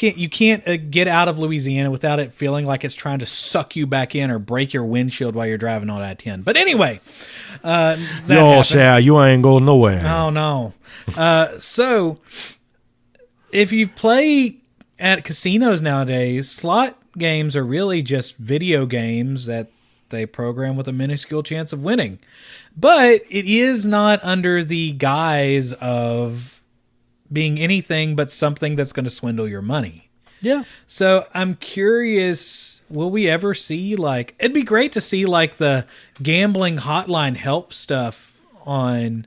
You can't get out of Louisiana without it feeling like it's trying to suck you back in or break your windshield while you're driving on I-10. But anyway, That Yo, happened. Sal, you ain't going nowhere. Oh no. So if you play at casinos nowadays, slot games are really just video games that they program with a minuscule chance of winning. But it is not under the guise of being anything but something that's going to swindle your money. Yeah. So I'm curious, will we ever see, like, it'd be great to see like the gambling hotline help stuff on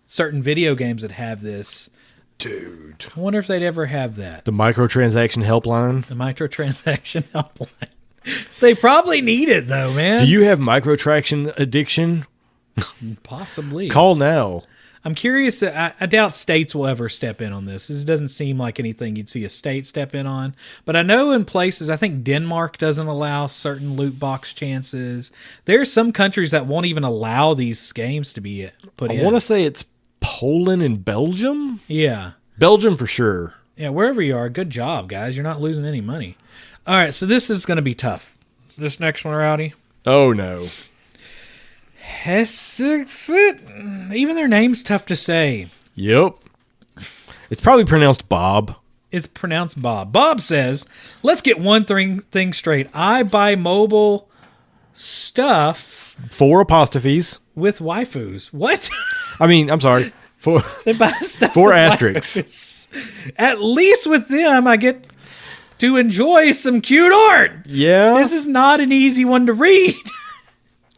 certain video games that have this. Dude. I wonder if they'd ever have that. The microtransaction helpline. The microtransaction helpline. They probably need it though, man. Do you have microtransaction addiction? Possibly. Call now. I'm curious. I doubt states will ever step in on this. This doesn't seem like anything you'd see a state step in on. But I know in places, I think Denmark doesn't allow certain loot box chances. There are some countries that won't even allow these games to be put in. I want to say it's Poland and Belgium. Yeah. Belgium for sure. Yeah, wherever you are, good job, guys. You're not losing any money. All right, so this is going to be tough. This next one, Rowdy. Oh no. Hessexit? Even their name's tough to say. Yep. It's probably pronounced Bob. It's pronounced Bob. Bob says, let's get one thing straight. I buy mobile stuff 4 apostrophes. with waifus. What? I mean, I'm sorry. 4. They buy stuff 4 with asterisks. waifus. At least with them, I get to enjoy some cute art. Yeah. This is not an easy one to read.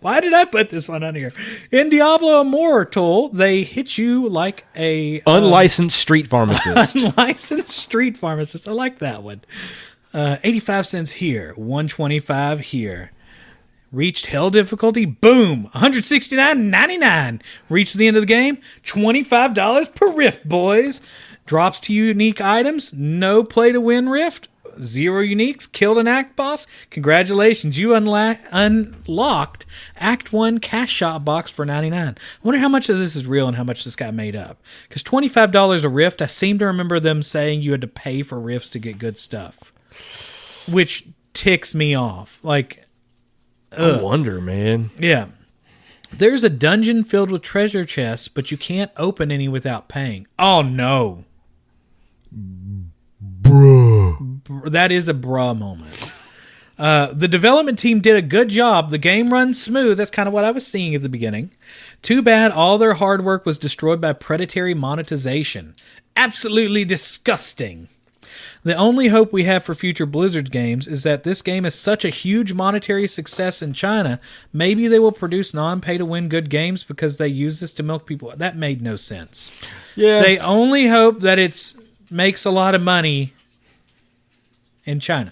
Why did I put this one on here? In Diablo Immortal, they hit you like a Unlicensed street pharmacist. unlicensed street pharmacist. I like that one. 85 cents here, 125 here. Reached hell difficulty, boom, $169.99. Reached the end of the game, $25 per rift, boys. Drops to unique items, no play to win rift. 0 uniques, killed an act boss. Congratulations, you unlocked Act 1 cash shop box for $99. I wonder how much of this is real and how much this got made up. Because $25 a rift, I seem to remember them saying you had to pay for rifts to get good stuff. Which ticks me off. Like, I wonder, man. yeah. There's a dungeon filled with treasure chests, but you can't open any without paying. Oh, no. That is a bruh moment. The development team did a good job. The game runs smooth. That's kind of what I was seeing at the beginning. Too bad all their hard work was destroyed by predatory monetization. Absolutely disgusting. The only hope we have for future Blizzard games is that this game is such a huge monetary success in China, maybe they will produce non-pay-to-win good games because they use this to milk people. That made no sense. Yeah. They only hope that it makes a lot of money in China.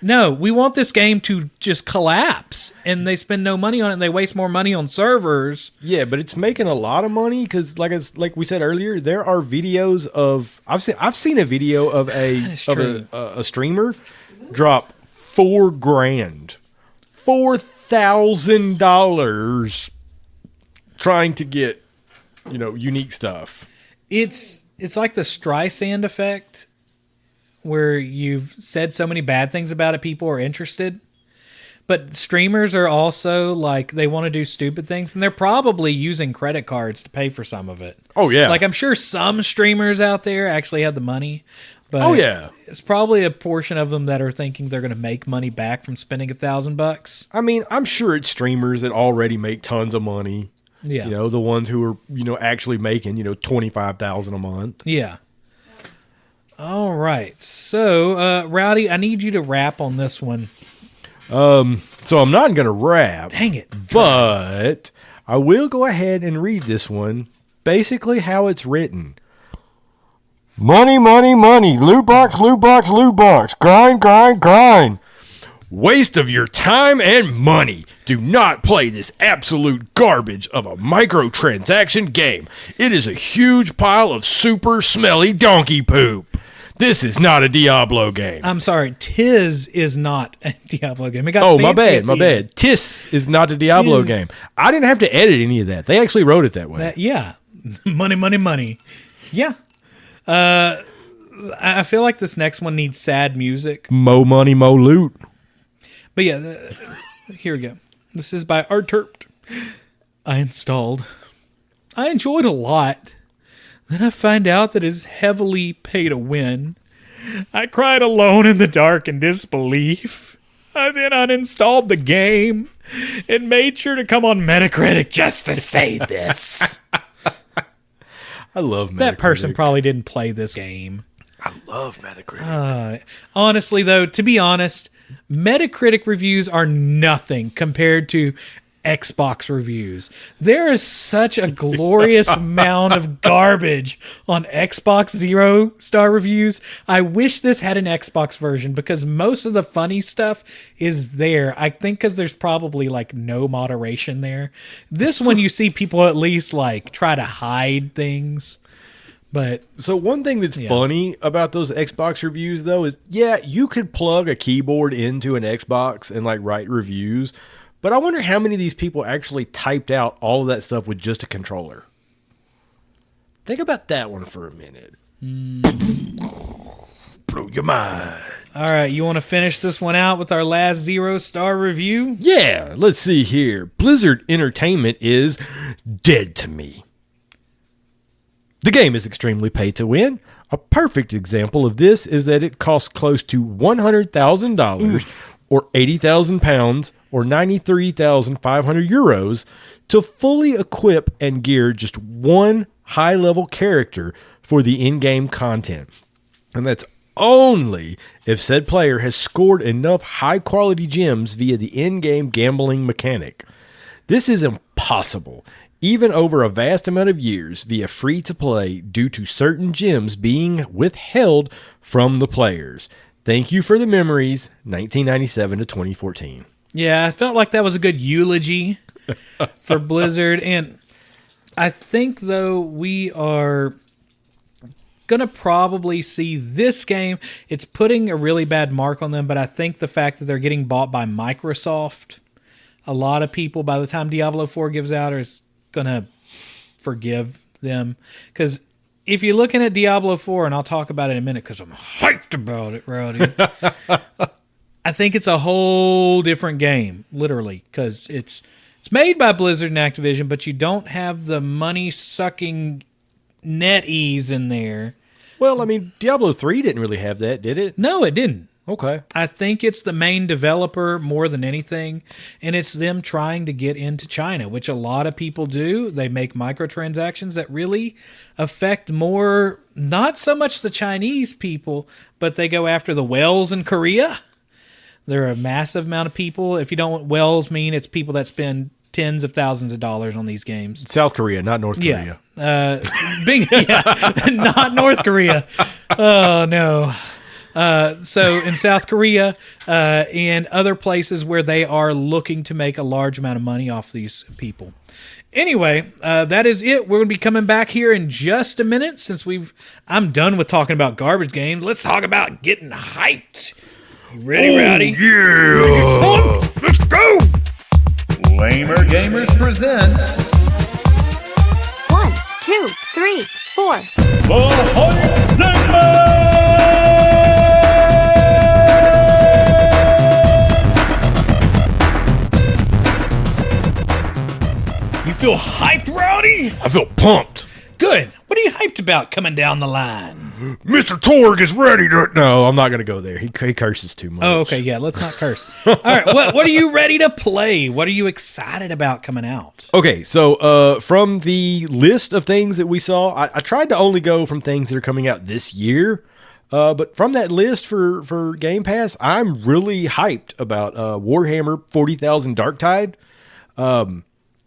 No, we want this game to just collapse, and they spend no money on it, and they waste more money on servers. Yeah, but it's making a lot of money because, like we said earlier, there are videos of I've seen a video of a streamer drop $4,000, $4,000 trying to get unique stuff. It's like the Streisand effect, where you've said so many bad things about it, people are interested. But streamers are also like, they want to do stupid things, and they're probably using credit cards to pay for some of it. Oh yeah, Like, I'm sure some streamers out there actually have the money, but oh yeah, it's probably a portion of them that are thinking they're going to make money back from spending $1,000. I mean, I'm sure it's streamers that already make tons of money. Yeah. The ones who are actually making $25,000 a month. Yeah. All right. So, Rowdy, I need you to rap on this one. So I'm not going to rap. Dang it. But I will go ahead and read this one basically how it's written. Money, money, money. Loot box, loot box, loot box. Grind, grind, grind. Waste of your time and money. Do not play this absolute garbage of a microtransaction game. It is a huge pile of super smelly donkey poop. This is not a Diablo game. I'm sorry. Tis is not a Diablo game. It got Oh, my fancy at bad, the end. Tis is not a Diablo Tis. game. I didn't have to edit any of that. They actually wrote it that way. Yeah. Money, money, money. Yeah. I feel like this next one needs sad music. Mo money, mo loot. But yeah, here we go. This is by Arterpt. I installed. I enjoyed a lot. Then I find out that it's heavily pay to win. I cried alone in the dark in disbelief. I then uninstalled the game and made sure to come on Metacritic just to say this. I love Metacritic. That person probably didn't play this game. I love Metacritic. Honestly, though, to be honest, Metacritic reviews are nothing compared to Xbox reviews. There is such a glorious amount of garbage on Xbox 0-star reviews. I wish this had an Xbox version because most of the funny stuff is there. I think because there's probably like no moderation there. This one you see people at least like try to hide things. But so one thing that's funny about those Xbox reviews, though, is, you could plug a keyboard into an Xbox and like write reviews, but I wonder how many of these people actually typed out all of that stuff with just a controller. Think about that one for a minute. Blow your mind. All right, you want to finish this one out with our last 0-star review? Yeah, let's see here. Blizzard Entertainment is dead to me. The game is extremely pay to win. A perfect example of this is that it costs close to $100,000 or 80,000 pounds or 93,500 euros to fully equip and gear just one high-level character for the in-game content. And that's only if said player has scored enough high-quality gems via the in-game gambling mechanic. This is impossible, even over a vast amount of years, via free-to-play due to certain gems being withheld from the players. Thank you for the memories, 1997 to 2014. Yeah, I felt like that was a good eulogy for Blizzard. And I think, though, we are going to probably see this game. It's putting a really bad mark on them, but I think the fact that they're getting bought by Microsoft, a lot of people, by the time Diablo 4 gives out, are going to forgive them. Because if you're looking at Diablo 4, and I'll talk about it in a minute because I'm hyped about it, Rowdy. I think it's a whole different game, literally, because it's made by Blizzard and Activision, but you don't have the money-sucking NetEase in there. Well, I mean, Diablo 3 didn't really have that, did it? No, it didn't. Okay. I think it's the main developer more than anything, and it's them trying to get into China, which a lot of people do. They make microtransactions that really affect more, not so much the Chinese people, but they go after the whales in Korea. There are a massive amount of people. If you don't want whales mean, it's people that spend tens of thousands of dollars on these games. South Korea, not North Korea. Not North Korea. Oh, no. So in South Korea and other places where they are looking to make a large amount of money off these people. Anyway, that is it. We're going to be coming back here in just a minute since I'm done with talking about garbage games. Let's talk about getting hyped. You ready, Rowdy? Yeah! Let's go! Lamer Gamers present 1, 2, 3, 4. the Hype Segment! You feel hyped, Rowdy? I feel pumped. Good. What are you hyped about coming down the line? Mr. Torg is ready to... No, I'm not going to go there. He curses too much. Oh, okay. Yeah, let's not curse. All right. What are you ready to play? What are you excited about coming out? Okay, so from the list of things that we saw, I tried to only go from things that are coming out this year. But from that list for Game Pass, I'm really hyped about Warhammer 40,000 Darktide.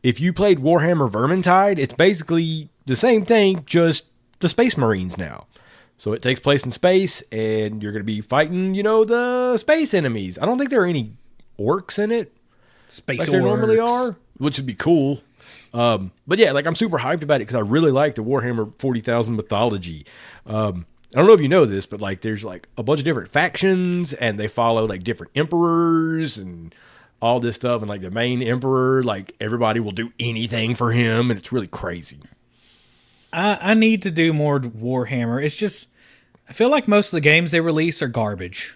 If you played Warhammer Vermintide, it's basically the same thing, just the Space Marines now. So it takes place in space, and you're going to be fighting, the space enemies. I don't think there are any orcs in it. Space like orcs. there normally are, which would be cool. But yeah, I'm super hyped about it because I really like the Warhammer 40,000 mythology. I don't know if you know this, but there's a bunch of different factions, and they follow different emperors and all this stuff. And the main emperor, everybody will do anything for him, and it's really crazy. I need to do more Warhammer. It's just, I feel like most of the games they release are garbage.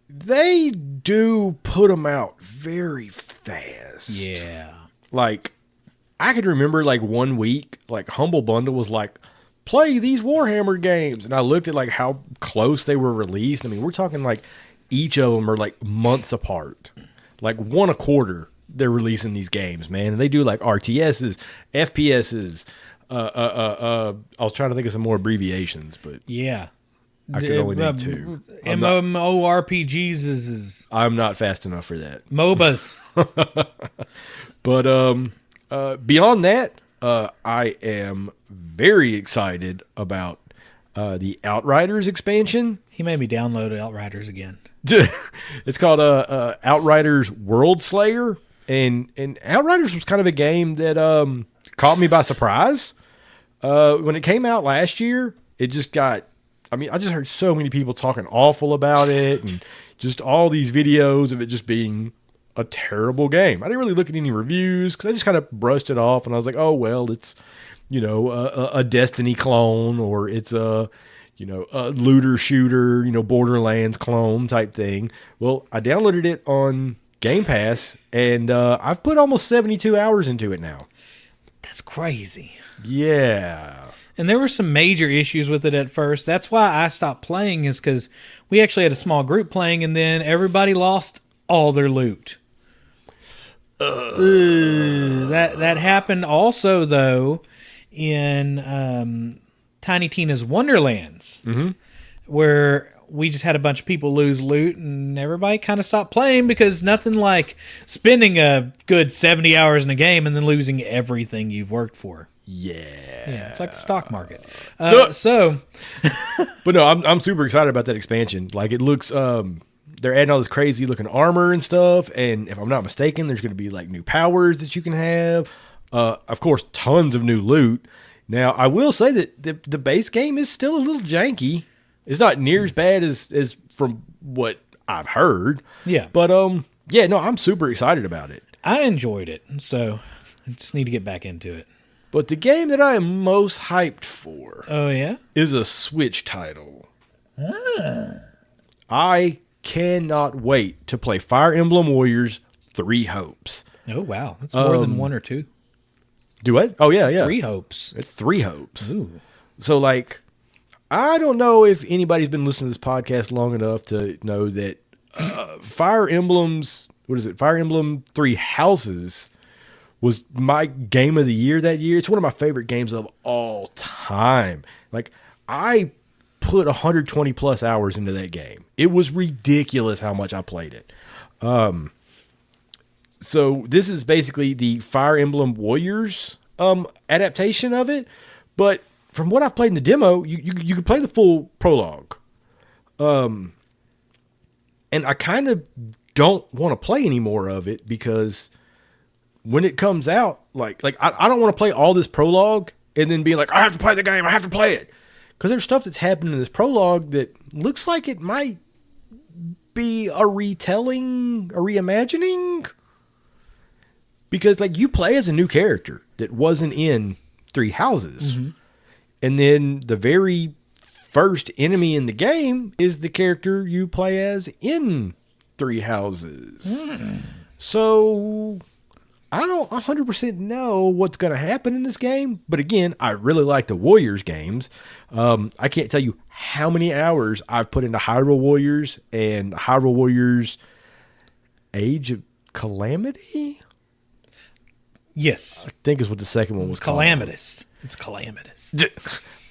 they do put them out very fast. Yeah. Like, I could remember like one week, like Humble Bundle was like, play these Warhammer games. And I looked at like how close they were released. I mean, we're talking like each of them are like months apart. Like one a quarter, they're releasing these games, man. And they do like RTSs, FPSs. I was trying to think of some more abbreviations, but Yeah. I could only name two. MMORPGs I'm not fast enough for that. MOBAs. But beyond that, I am very excited about the Outriders expansion. He made me download Outriders again. It's called Outriders World Slayer, and Outriders was kind of a game that caught me by surprise. When it came out last year, it just got... I mean, I just heard so many people talking awful about it, and just all these videos of it just being a terrible game. I didn't really look at any reviews because I just kind of brushed it off, and I was like, oh, well, it's, you know, a Destiny clone, or it's a looter shooter, Borderlands clone type thing. Well, I downloaded it on Game Pass, and I've put almost 72 hours into it now. That's crazy. Yeah. And there were some major issues with it at first. That's why I stopped playing, is because we actually had a small group playing, and then everybody lost all their loot. That happened also, though, in Tiny Tina's Wonderlands, where we just had a bunch of people lose loot, and everybody kind of stopped playing, because nothing like spending a good 70 hours in a game and then losing everything you've worked for. Yeah, it's like the stock market. But no, I'm super excited about that expansion. Like, it looks, they're adding all this crazy looking armor and stuff. And if I'm not mistaken, there's going to be like new powers that you can have. Of course, tons of new loot. Now, I will say that the base game is still a little janky. It's not near as bad as from what I've heard. Yeah. But, yeah, no, I'm super excited about it. I enjoyed it, so I just need to get back into it. But the game that I am most hyped for is a Switch title. I cannot wait to play Fire Emblem Warriors 3 Hopes. Oh, wow. That's more than one or two. Do what? Oh, yeah. 3 Hopes. It's 3 Hopes. Ooh. So, like, I don't know if anybody's been listening to this podcast long enough to know that Fire Emblem's, Fire Emblem 3 Houses was my game of the year that year. It's one of my favorite games of all time. Like, I put 120 plus hours into that game. It was ridiculous how much I played it. So this is basically the Fire Emblem Warriors adaptation of it. But from what I've played in the demo, you can play the full prologue. And I kind of don't want to play any more of it, because when it comes out, like I don't want to play all this prologue and then be like, I have to play the game, I have to play it. Because there's stuff that's happening in this prologue that looks like it might be a retelling, a reimagining. Because, like, you play as a new character that wasn't in 3 Houses. Mm-hmm. And then the very first enemy in the game is the character you play as in 3 Houses. So I don't 100% know what's going to happen in this game. But again, I really like the Warriors games. I can't tell you how many hours I've put into Hyrule Warriors and Hyrule Warriors Age of Calamity. Yes. I think is what the second one was called. Calamitous. It's calamitous.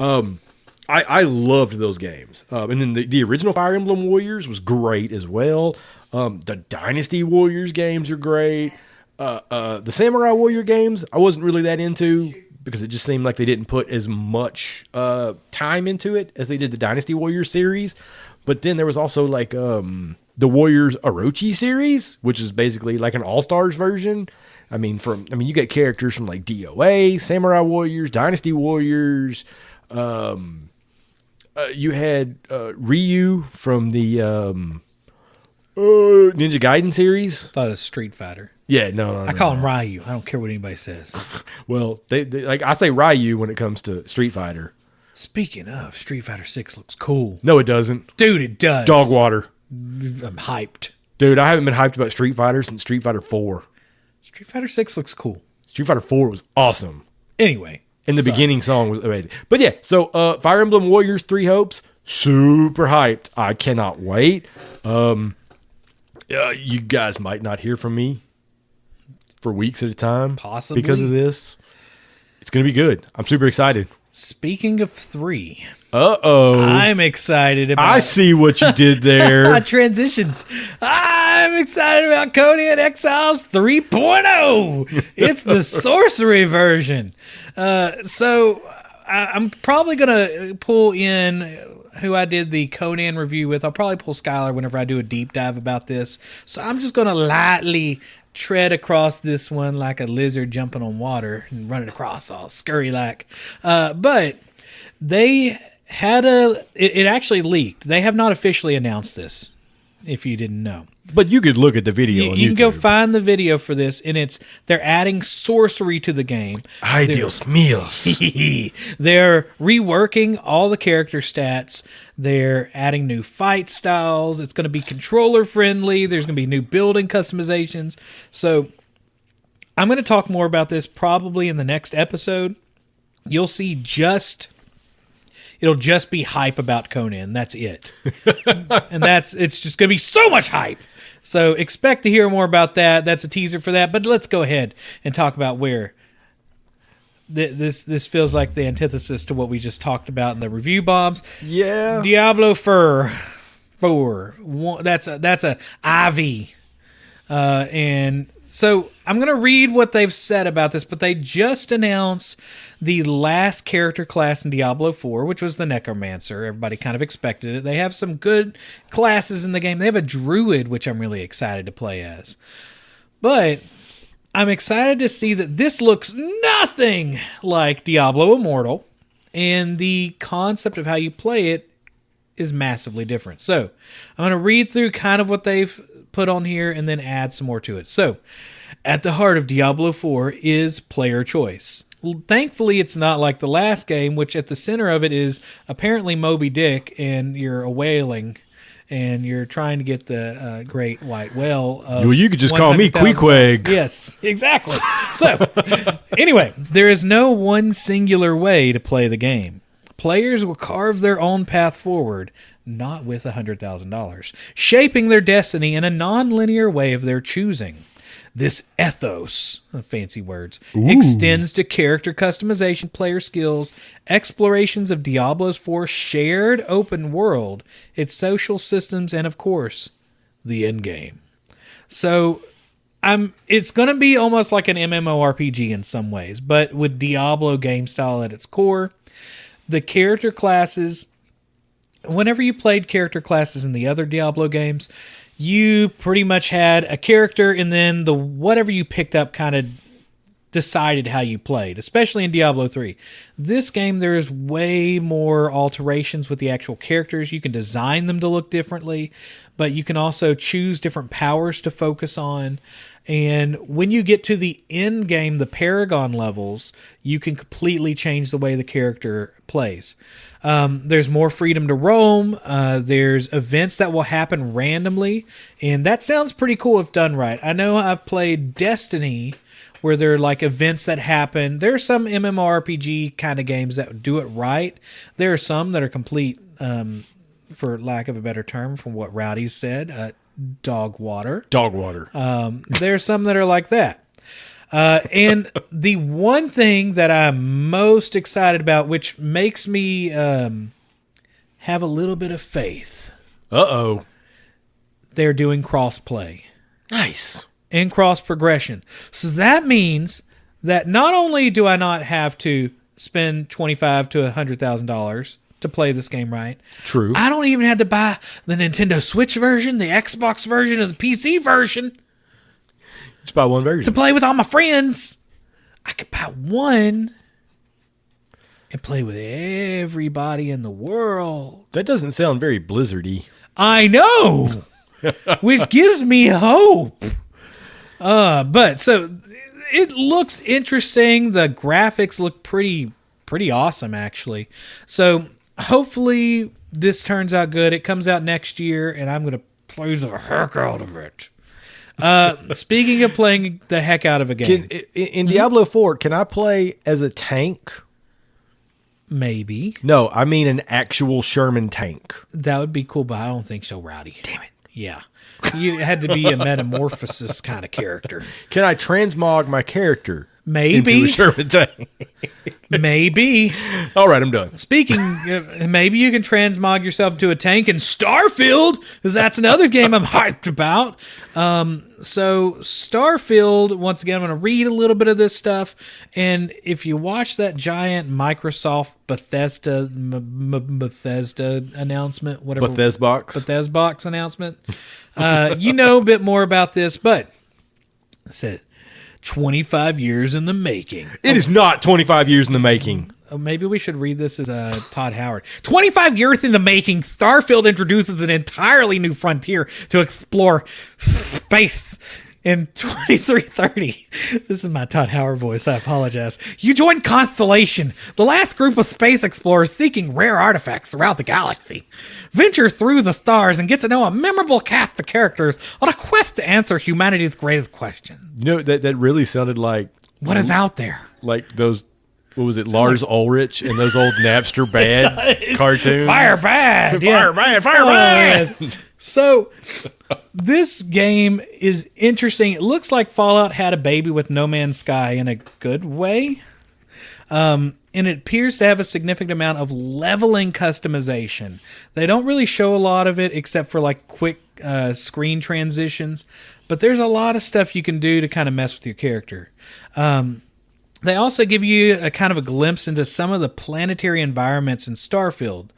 I loved those games. And then the original Fire Emblem Warriors was great as well. The Dynasty Warriors games are great. The Samurai Warrior games, I wasn't really that into, because it just seemed like they didn't put as much time into it as they did the Dynasty Warriors series. But then there was also like the Warriors Orochi series, which is basically like an All-Stars version. I mean, you get characters from like DOA, Samurai Warriors, Dynasty Warriors. You had Ryu from the Ninja Gaiden series. I thought it was Street Fighter. Yeah, no. I call him Ryu. I don't care what anybody says. Well, they like, I say Ryu when it comes to Street Fighter. Speaking of, Street Fighter 6 looks cool. No, it doesn't. Dude, it does. Dog water. I'm hyped. Dude, I haven't been hyped about Street Fighter since Street Fighter 4. Street Fighter 6 looks cool. Street Fighter 4 was awesome. Anyway. And the beginning song was amazing. But yeah, so Fire Emblem Warriors 3 Hopes, super hyped. I cannot wait. You guys might not hear from me for weeks at a time. Possibly. Because of this. It's going to be good. I'm super excited. Speaking of 3, Uh-oh. I'm excited about... I see what you did there. Transitions. I'm excited about Conan Exiles 3.0. It's the sorcery version. So I'm probably going to pull in who I did the Conan review with. I'll probably pull Skylar whenever I do a deep dive about this. So I'm just going to lightly tread across this one like a lizard jumping on water and run it across all scurry like. But they had it actually leaked. They have not officially announced this, if you didn't know. But you could look at the video on YouTube. You can go find the video for this, and they're adding sorcery to the game. Ay, Dios míos. They're reworking all the character stats. They're adding new fight styles. It's going to be controller friendly. There's going to be new building customizations. So I'm going to talk more about this probably in the next episode. You'll see it'll just be hype about Conan. That's it. And it's just going to be so much hype. So expect to hear more about that. That's a teaser for that. But let's go ahead and talk about where this feels like the antithesis to what we just talked about in the review bombs. Yeah. Diablo 4. That's a IV. And so I'm going to read what they've said about this, but they just announced the last character class in Diablo 4, which was the Necromancer. Everybody kind of expected it. They have some good classes in the game. They have a Druid, which I'm really excited to play as. But I'm excited to see that this looks nothing like Diablo Immortal, and the concept of how you play it is massively different. So I'm going to read through kind of what they've put on here and then add some more to it. So at the heart of Diablo 4 is player choice. Thankfully, it's not like the last game, which at the center of it is apparently Moby Dick, and you're a whaling, and you're trying to get the great white whale. Well, you could just call me Queequeg. Yes, exactly. So, anyway, there is no one singular way to play the game. Players will carve their own path forward, not with $100,000, shaping their destiny in a non-linear way of their choosing. This ethos, fancy words, extends to character customization, player skills, explorations of Diablo 4's shared open world, its social systems, and of course, the endgame. So, it's going to be almost like an MMORPG in some ways, but with Diablo game style at its core. The character classes, whenever you played character classes in the other Diablo games, you pretty much had a character, and then whatever you picked up kind of decided how you played, especially in Diablo 3. This game, there's way more alterations with the actual characters. You can design them to look differently, but you can also choose different powers to focus on. And when you get to the end game, the Paragon levels, you can completely change the way the character plays. There's more freedom to roam. There's events that will happen randomly, and that sounds pretty cool if done right. I know I've played Destiny, where there are like events that happen. There are some MMORPG kind of games that do it right. There are some that are complete, for lack of a better term, from what Rowdy said, dog water. Dog water. There are some that are like that. And the one thing that I'm most excited about, which makes me have a little bit of faith. Uh-oh. They're doing cross-play. Nice. And cross-progression. So that means that not only do I not have to spend $25,000 to $100,000 to play this game right. True. I don't even have to buy the Nintendo Switch version, the Xbox version, or the PC version. Just buy one version. To play with all my friends. I could buy one and play with everybody in the world. That doesn't sound very Blizzardy. I know! Which gives me hope. But so it looks interesting. The graphics look pretty awesome, actually. So hopefully this turns out good. It comes out next year, and I'm going to plays the heck out of it. Speaking of playing the heck out of a game, In Diablo 4, can I play as a tank? maybe No, I mean an actual Sherman tank. that would be cool, but I don't think so, Rowdy. Damn it. Yeah. You had to be a metamorphosis kind of character. Can I transmog my character into Maybe. a Sherman tank? Maybe. All right, I'm done. Speaking, maybe you can transmog yourself into a tank in Starfield, because that's another game I'm hyped about. So Starfield, once again, I'm going to read a little bit of this stuff, and if you watch that giant Microsoft Bethesda announcement, whatever Bethesda box announcement, you know a bit more about this, but I said 25 years in the making. It is not 25 years in the making. Oh, maybe we should read this as Todd Howard. 25 years in the making, Starfield introduces an entirely new frontier to explore space in 2330. This is my Todd Howard voice. I apologize. You join Constellation, the last group of space explorers seeking rare artifacts throughout the galaxy. Venture through the stars and get to know a memorable cast of characters on a quest to answer humanity's greatest question. You know, that really sounded like What is out there? like those, what was it, Lars Ulrich and those old Napster bad cartoons? Fire bad. Fire bad, fire bad. So this game is interesting. It looks like Fallout had a baby with No Man's Sky in a good way. And it appears to have a significant amount of leveling customization. They don't really show a lot of it except for like quick screen transitions. But there's a lot of stuff you can do to kind of mess with your character. They also give you a kind of a glimpse into some of the planetary environments in Starfield.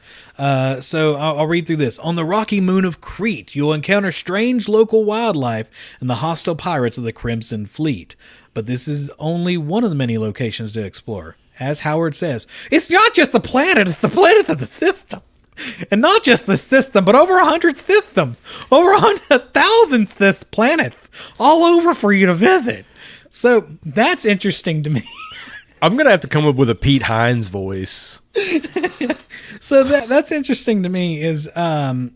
So I'll read through this. On the rocky moon of Crete, you'll encounter strange local wildlife and the hostile pirates of the Crimson Fleet. But this is only one of the many locations to explore. As Howard says, it's not just the planet, it's the planets of the system. And not just the system, but over 100 systems. Over 100,000 planets all over for you to visit. So that's interesting to me. I'm going to have to come up with a Pete Hines voice. So that's interesting to me is the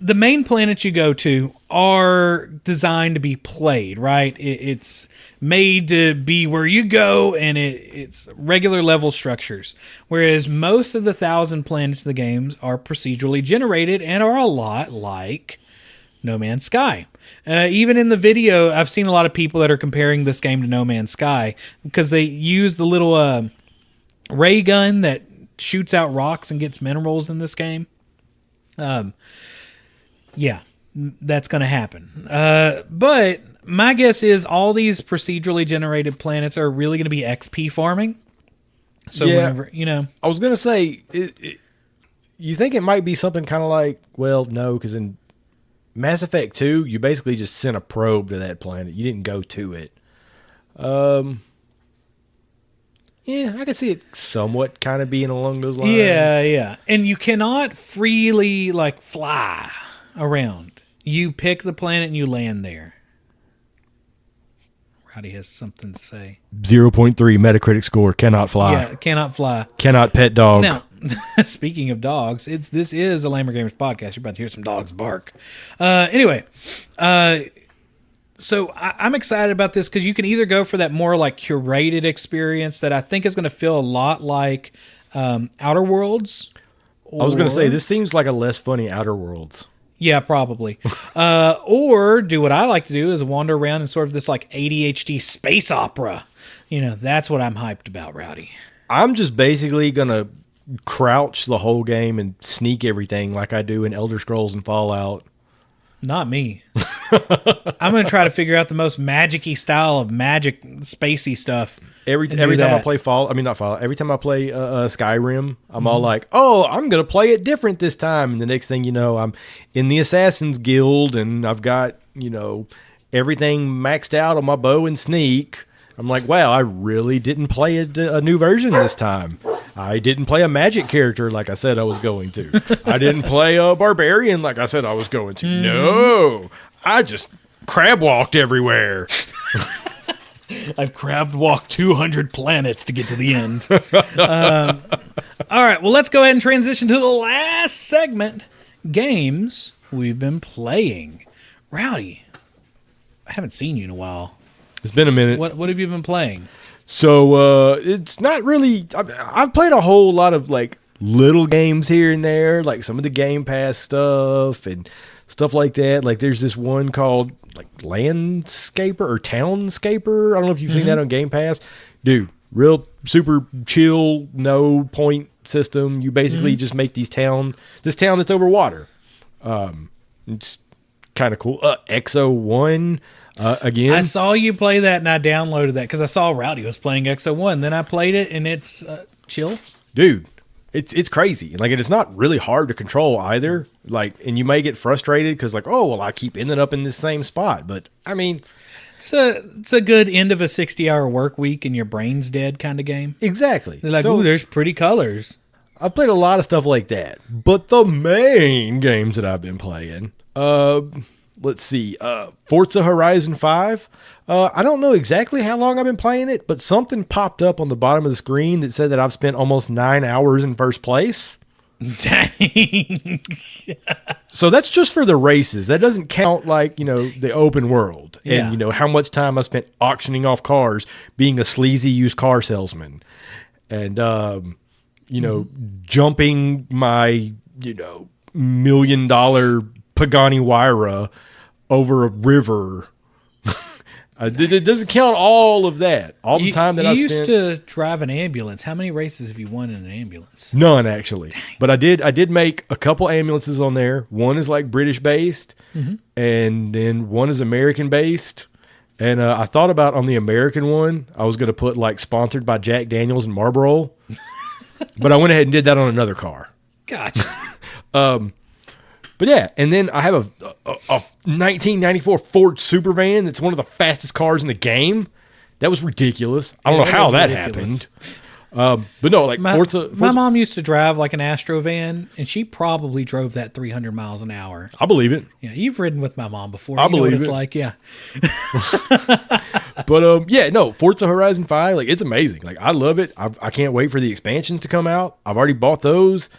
main planets you go to are designed to be played, right? It's made to be where you go, and it's regular level structures. Whereas most of the 1,000 planets in the games are procedurally generated and are a lot like No Man's Sky. Even in the video, I've seen a lot of people that are comparing this game to No Man's Sky because they use the little ray gun that shoots out rocks and gets minerals in this game. Yeah, that's going to happen. But my guess is all these procedurally generated planets are really going to be XP farming. So whenever, I was going to say, you think it might be something kind of like, well, no, because in Mass Effect 2, you basically just sent a probe to that planet. You didn't go to it. Yeah, I could see it somewhat kind of being along those lines. Yeah. And you cannot freely, fly around. You pick the planet and you land there. Rowdy has something to say. 0.3 Metacritic score, cannot fly. Yeah, cannot fly. Cannot pet dog. Now, speaking of dogs, this is a Lamer Gamers podcast. You're about to hear some dogs bark. Anyway, so I'm excited about this because you can either go for that more curated experience that I think is going to feel a lot like Outer Worlds. I was going to say, this seems like a less funny Outer Worlds. Yeah, probably. Or do what I like to do is wander around in sort of this ADHD space opera. That's what I'm hyped about, Rowdy. I'm just basically going to crouch the whole game and sneak everything like I do in Elder Scrolls and Fallout. Not me. I'm going to try to figure out the most magic-y style of magic spacey stuff. Every time I play every time I play Skyrim, I'm all like, oh, I'm going to play it different this time. And the next thing you know, I'm in the Assassin's Guild and I've got, everything maxed out on my bow and sneak. I'm like, wow, I really didn't play a new version this time. I didn't play a magic character like I said I was going to. I didn't play a barbarian like I said I was going to. No, I just crab walked everywhere. I've crab walked 200 planets to get to the end. All right, well, let's go ahead and transition to the last segment, games we've been playing. Rowdy, I haven't seen you in a while. It's been a minute. What have you been playing? So it's not really. I've played a whole lot of like little games here and there, like some of the Game Pass stuff and stuff like that. Like there's this one called like Landscaper or Townscaper. I don't know if you've seen that on Game Pass, dude. Real super chill, no point system. You basically just make this town that's over water. It's kind of cool. Exo 1 again. I saw you play that and I downloaded that because I saw Rowdy was playing Exo 1. Then I played it and it's chill. Dude, it's crazy. Like, and it's not really hard to control either. Like, and you may get frustrated because like, oh, well, I keep ending up in this same spot. But I mean, it's a good end of a 60-hour work week and your brain's dead kind of game. exactly. They're like, So, ooh, there's pretty colors. I've played a lot of stuff like that. But the main games that I've been playing, let's see, Forza Horizon 5. I don't know exactly how long I've been playing it, but something popped up on the bottom of the screen that said that I've spent almost 9 hours in first place. Dang. So that's just for the races. That doesn't count like, the open world and, Yeah. how much time I spent auctioning off cars, being a sleazy used car salesman and, jumping my, $1 million Pagani Huayra over a river. It doesn't count all of that. All the time that I You spent. used to drive an ambulance. How many races have you won in an ambulance? None, actually. But I did make a couple ambulances on there. One is like British based, and then one is American based. And I thought about on the American one, I was going to put like sponsored by Jack Daniels and Marlboro. But I went ahead and did that on another car. Gotcha. But yeah, and then I have a 1994 Ford Supervan that's one of the fastest cars in the game. That was ridiculous. I don't know that how is that ridiculous. happened. But no, like My Forza, mom used to drive like an Astro van, and she probably drove that 300 miles an hour. I believe it. Yeah, you've ridden with my mom before. I You know what believe it's it. like. Yeah. But yeah, no, Forza Horizon 5, like it's amazing. Like I love it. I can't wait for the expansions to come out. I've already bought those.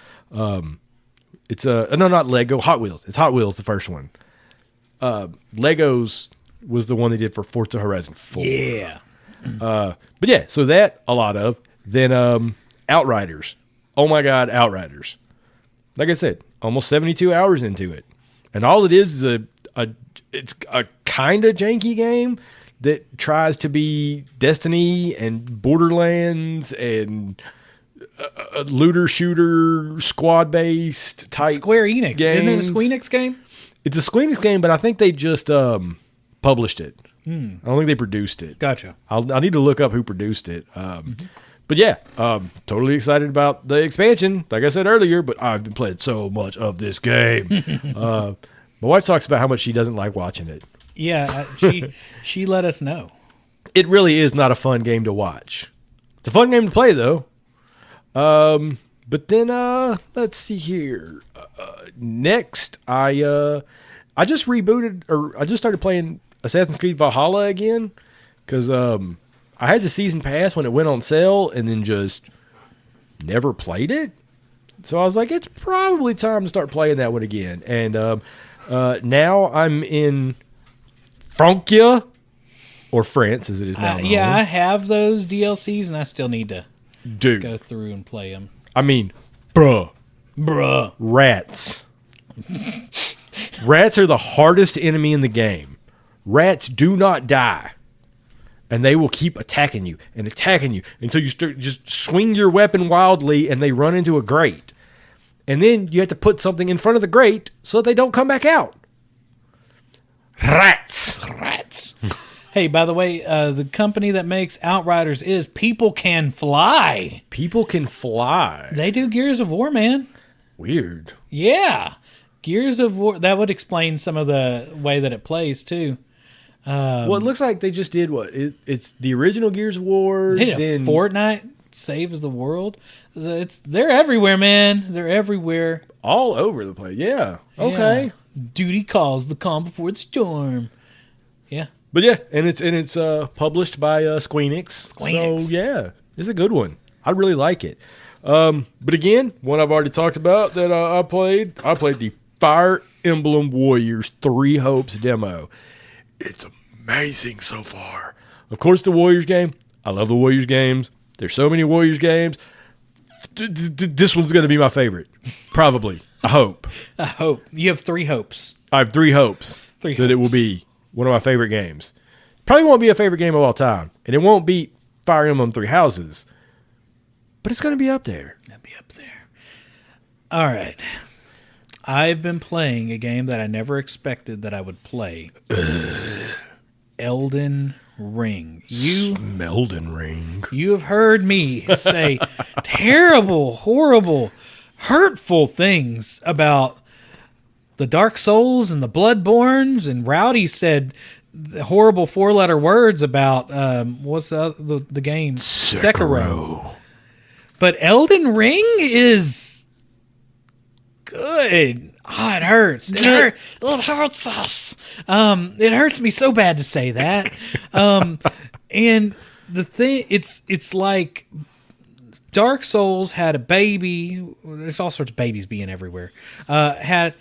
It's no, not Lego, Hot Wheels. It's Hot Wheels, the first one. Legos was the one they did for Forza Horizon 4. Yeah. But yeah, so that a lot of. Then Outriders. Oh my God, Outriders. Like I said, almost 72 hours into it. And all it is it's a kind of janky game that tries to be Destiny and Borderlands and a looter shooter squad based type. Square Enix. Isn't it a games. Square Enix game? It's a Square Enix game, but I think they just published it. I don't think they produced it. Gotcha. I need to look up who produced it. But yeah, totally excited about the expansion. Like I said earlier, but I've been playing so much of this game. My wife talks about how much she doesn't like watching it. Yeah, she let us know. It really is not a fun game to watch. It's a fun game to play though. But then let's see here. Next, I just rebooted or I just started playing Assassin's Creed Valhalla again because I had the season pass when it went on sale and then just never played it. So I was like, it's probably time to start playing that one again. And now I'm in Francia, or France as it is now known. Yeah, I have those DLCs, and I still need to Dude, go through and play them. I mean, bruh. Bruh. Rats. Rats are the hardest enemy in the game. Rats do not die. And they will keep attacking you until you start just swing your weapon wildly and they run into a grate. And then you have to put something in front of the grate so that they don't come back out. Rats. Hey, by the way, the company that makes Outriders is People Can Fly. People can fly. They do Gears of War, man. Weird. Yeah. Gears of War. That would explain some of the way that it plays, too. Well, it looks like they just did what? It's the original Gears of War. They did then Fortnite saves the world. They're everywhere, man. They're everywhere. all over the place. Yeah. Okay. Yeah. Duty calls the calm before the storm. Yeah. But yeah, and it's published by Squeenix. Squeenix. So yeah, it's a good one. I really like it. But again, one I've already talked about that I played the Fire Emblem Warriors 3 Hopes demo. It's amazing so far. Of course, the Warriors game. I love the Warriors games. There's so many Warriors games. This one's going to be my favorite. Probably. I hope. I hope. You have 3 hopes. I have 3 hopes that it will be one of my favorite games. Probably won't be a favorite game of all time. And it won't beat Fire Emblem 3 Houses. But it's going to be up there. That'd be up there. All right. I've been playing a game that I never expected that I would play. Elden Ring. Elden Ring. You have heard me say terrible, horrible, hurtful things about the Dark Souls and the Bloodborns, and Rowdy said the horrible 4-letter words about what's the game? Sekiro. But Elden Ring is good. Oh, it hurts. It hurts us. It hurts me so bad to say that. And the thing, it's like Dark Souls had a baby. There's all sorts of babies being everywhere. Had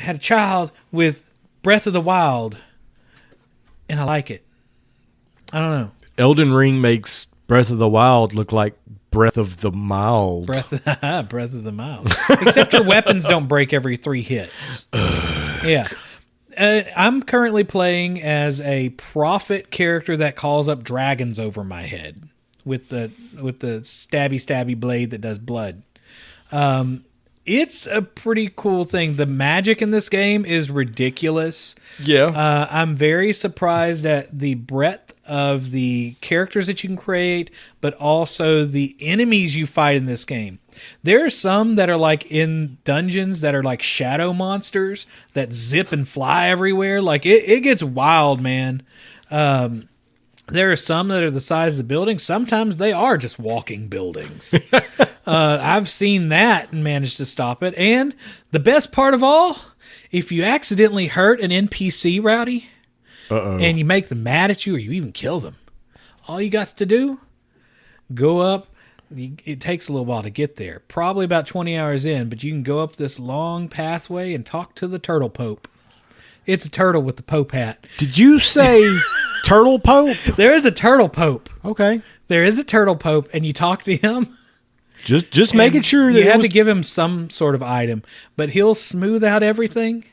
a child with Breath of the Wild, and I like it. I don't know. Elden Ring makes Breath of the Wild look like Breath of the Mild. Breath of the Mild. Except your weapons don't break every 3 hits. Yeah. I'm currently playing as a prophet character that calls up dragons over my head with the stabby blade that does blood. It's a pretty cool thing. The magic in this game is ridiculous. Yeah. I'm very surprised at the breadth of the characters that you can create, but also the enemies you fight in this game. There are some that are like in dungeons that are like shadow monsters that zip and fly everywhere. Like it gets wild, man. There are some that are the size of the building. Sometimes they are just walking buildings. I've seen that and managed to stop it. And the best part of all, if you accidentally hurt an NPC, Rowdy, and you make them mad at you or you even kill them, all you got to do, go up. It takes a little while to get there. Probably about 20 hours in, but you can go up this long pathway and talk to the Turtle Pope. It's a turtle with the Pope hat. Did you say Turtle Pope? There is a Turtle Pope. Okay. There is a Turtle Pope, and you talk to him. Just making sure that you have to give him some sort of item, but he'll smooth out everything.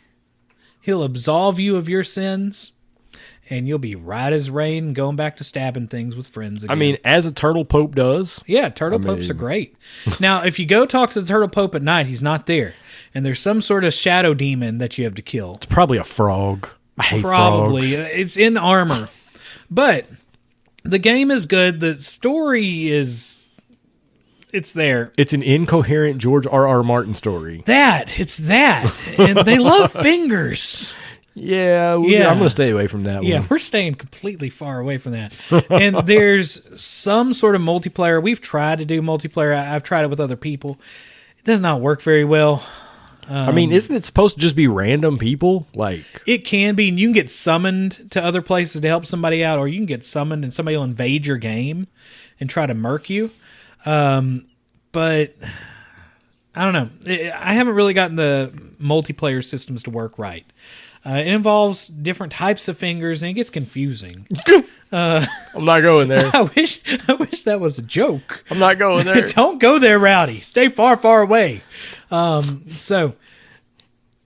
He'll absolve you of your sins, and you'll be right as rain going back to stabbing things with friends again. I mean, as a Turtle Pope does. Yeah, Turtle Popes are great. Now, if you go talk to the Turtle Pope at night, he's not there. And there's some sort of shadow demon that you have to kill. It's probably a frog. I hate Probably. frogs. It's in armor. But the game is good. The story is... It's there. It's an incoherent George R.R. Martin story. It's that. And they love fingers. Yeah, I'm going to stay away from that one. Yeah, we're staying completely far away from that. And there's some sort of multiplayer. We've tried to do multiplayer. I've tried it with other people. It does not work very well. I mean, isn't it supposed to just be random people? Like, it can be, and you can get summoned to other places to help somebody out, or you can get summoned and somebody will invade your game and try to murk you. But I don't know. I haven't really gotten the multiplayer systems to work right. It involves different types of fingers, and it gets confusing. I'm not going there. I wish that was a joke. I'm not going there. Don't go there, Rowdy. Stay far, far away. So,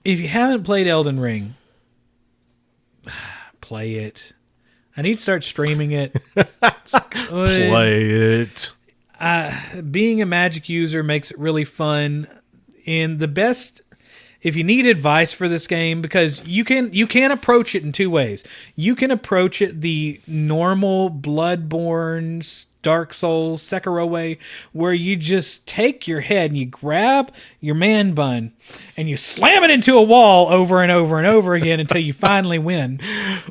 if you haven't played Elden Ring, play it. I need to start streaming it. Play it. Being a Magic user makes it really fun. And the best... If you need advice for this game, because you can approach it in 2 ways. You can approach it the normal Bloodborne, Dark Souls, Sekiro way, where you just take your head and you grab your man bun and you slam it into a wall over and over and over again until you finally win.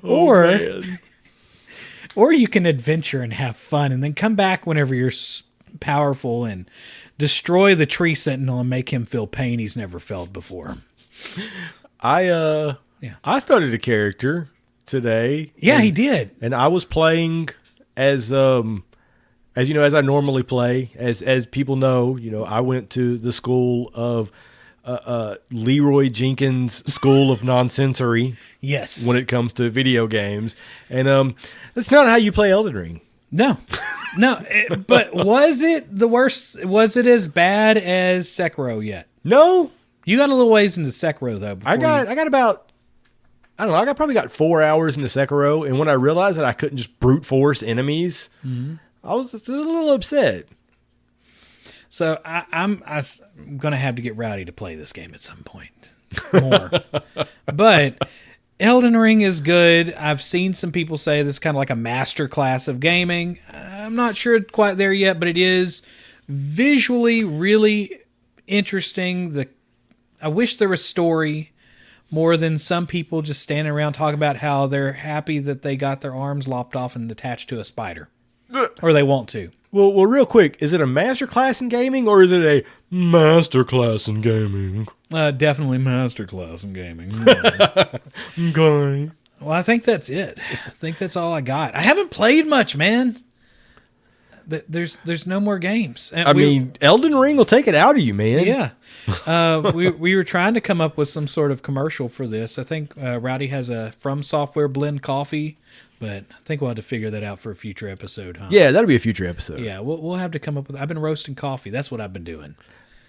Or you can adventure and have fun and then come back whenever you're powerful and destroy the tree sentinel and make him feel pain he's never felt before. I started a character today. Yeah, he did. And I was playing as you know, as I normally play. As people know, you know, I went to the school of Leroy Jenkins school of nonsensory Yes. when it comes to video games, and that's not how you play Elden Ring. No. But was it the worst? Was it as bad as Sekiro yet? No, You got a little ways into Sekiro though. I got about, I don't know, probably got 4 hours into Sekiro, and when I realized that I couldn't just brute force enemies, I was just a little upset. So I'm going to have to get Rowdy to play this game at some point more. But Elden Ring is good. I've seen some people say this is kind of like a master class of gaming. I'm not sure quite there yet, but it is visually really interesting. I wish there was story more than some people just standing around talking about how they're happy that they got their arms lopped off and attached to a spider. Or they want to. Well, real quick, is it a master class in gaming or is it a master class in gaming? Definitely masterclass in gaming. Okay. Well, I think that's it. I think that's all I got. I haven't played much, man. There's no more games. And I mean, Elden Ring will take it out of you, man. yeah. We were trying to come up with some sort of commercial for this. I think Rowdy has a From Software blend coffee, but I think we'll have to figure that out for a future episode, huh? Yeah, that'll be a future episode. Yeah, we'll have to come up with. I've been roasting coffee. That's what I've been doing.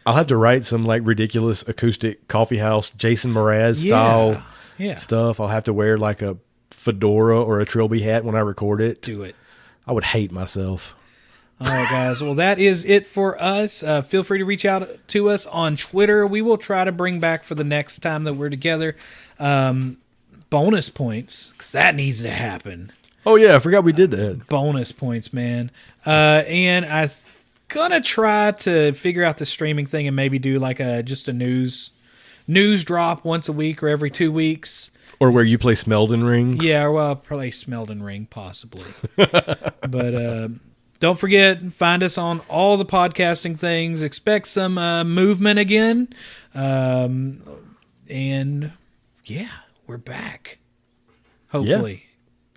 I'll have to write some like ridiculous acoustic coffee house Jason Mraz style stuff. I'll have to wear like a fedora or a trilby hat when I record it. Do it. I would hate myself. All right, guys. Well, that is it for us. Feel free to reach out to us on Twitter. We will try to bring back for the next time that we're together bonus points, because that needs to happen. Oh, yeah. I forgot we did that. Bonus points, man. And I'm gonna try to figure out the streaming thing and maybe do like just a news drop once a week or every 2 weeks. Or where you play Smeldon Ring. Yeah, well, I'll probably Smeldon Ring, possibly. But don't forget, find us on all the podcasting things. Expect some movement again. And, yeah, we're back. Hopefully.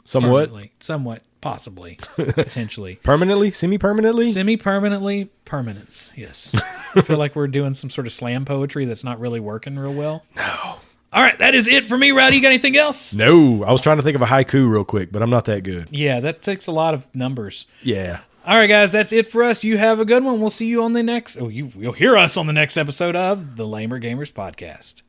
Somewhat. Somewhat. Possibly. Potentially. Permanently? Semi-permanently? Semi-permanently. Permanence. Yes. I feel like we're doing some sort of slam poetry that's not really working real well. No. All right, that is it for me. Rowdy, you got anything else? No. I was trying to think of a haiku real quick, but I'm not that good. Yeah, that takes a lot of numbers. Yeah. All right, guys, that's it for us. You have a good one. We'll see you on the next... you'll hear us on the next episode of the Lamer Gamers Podcast.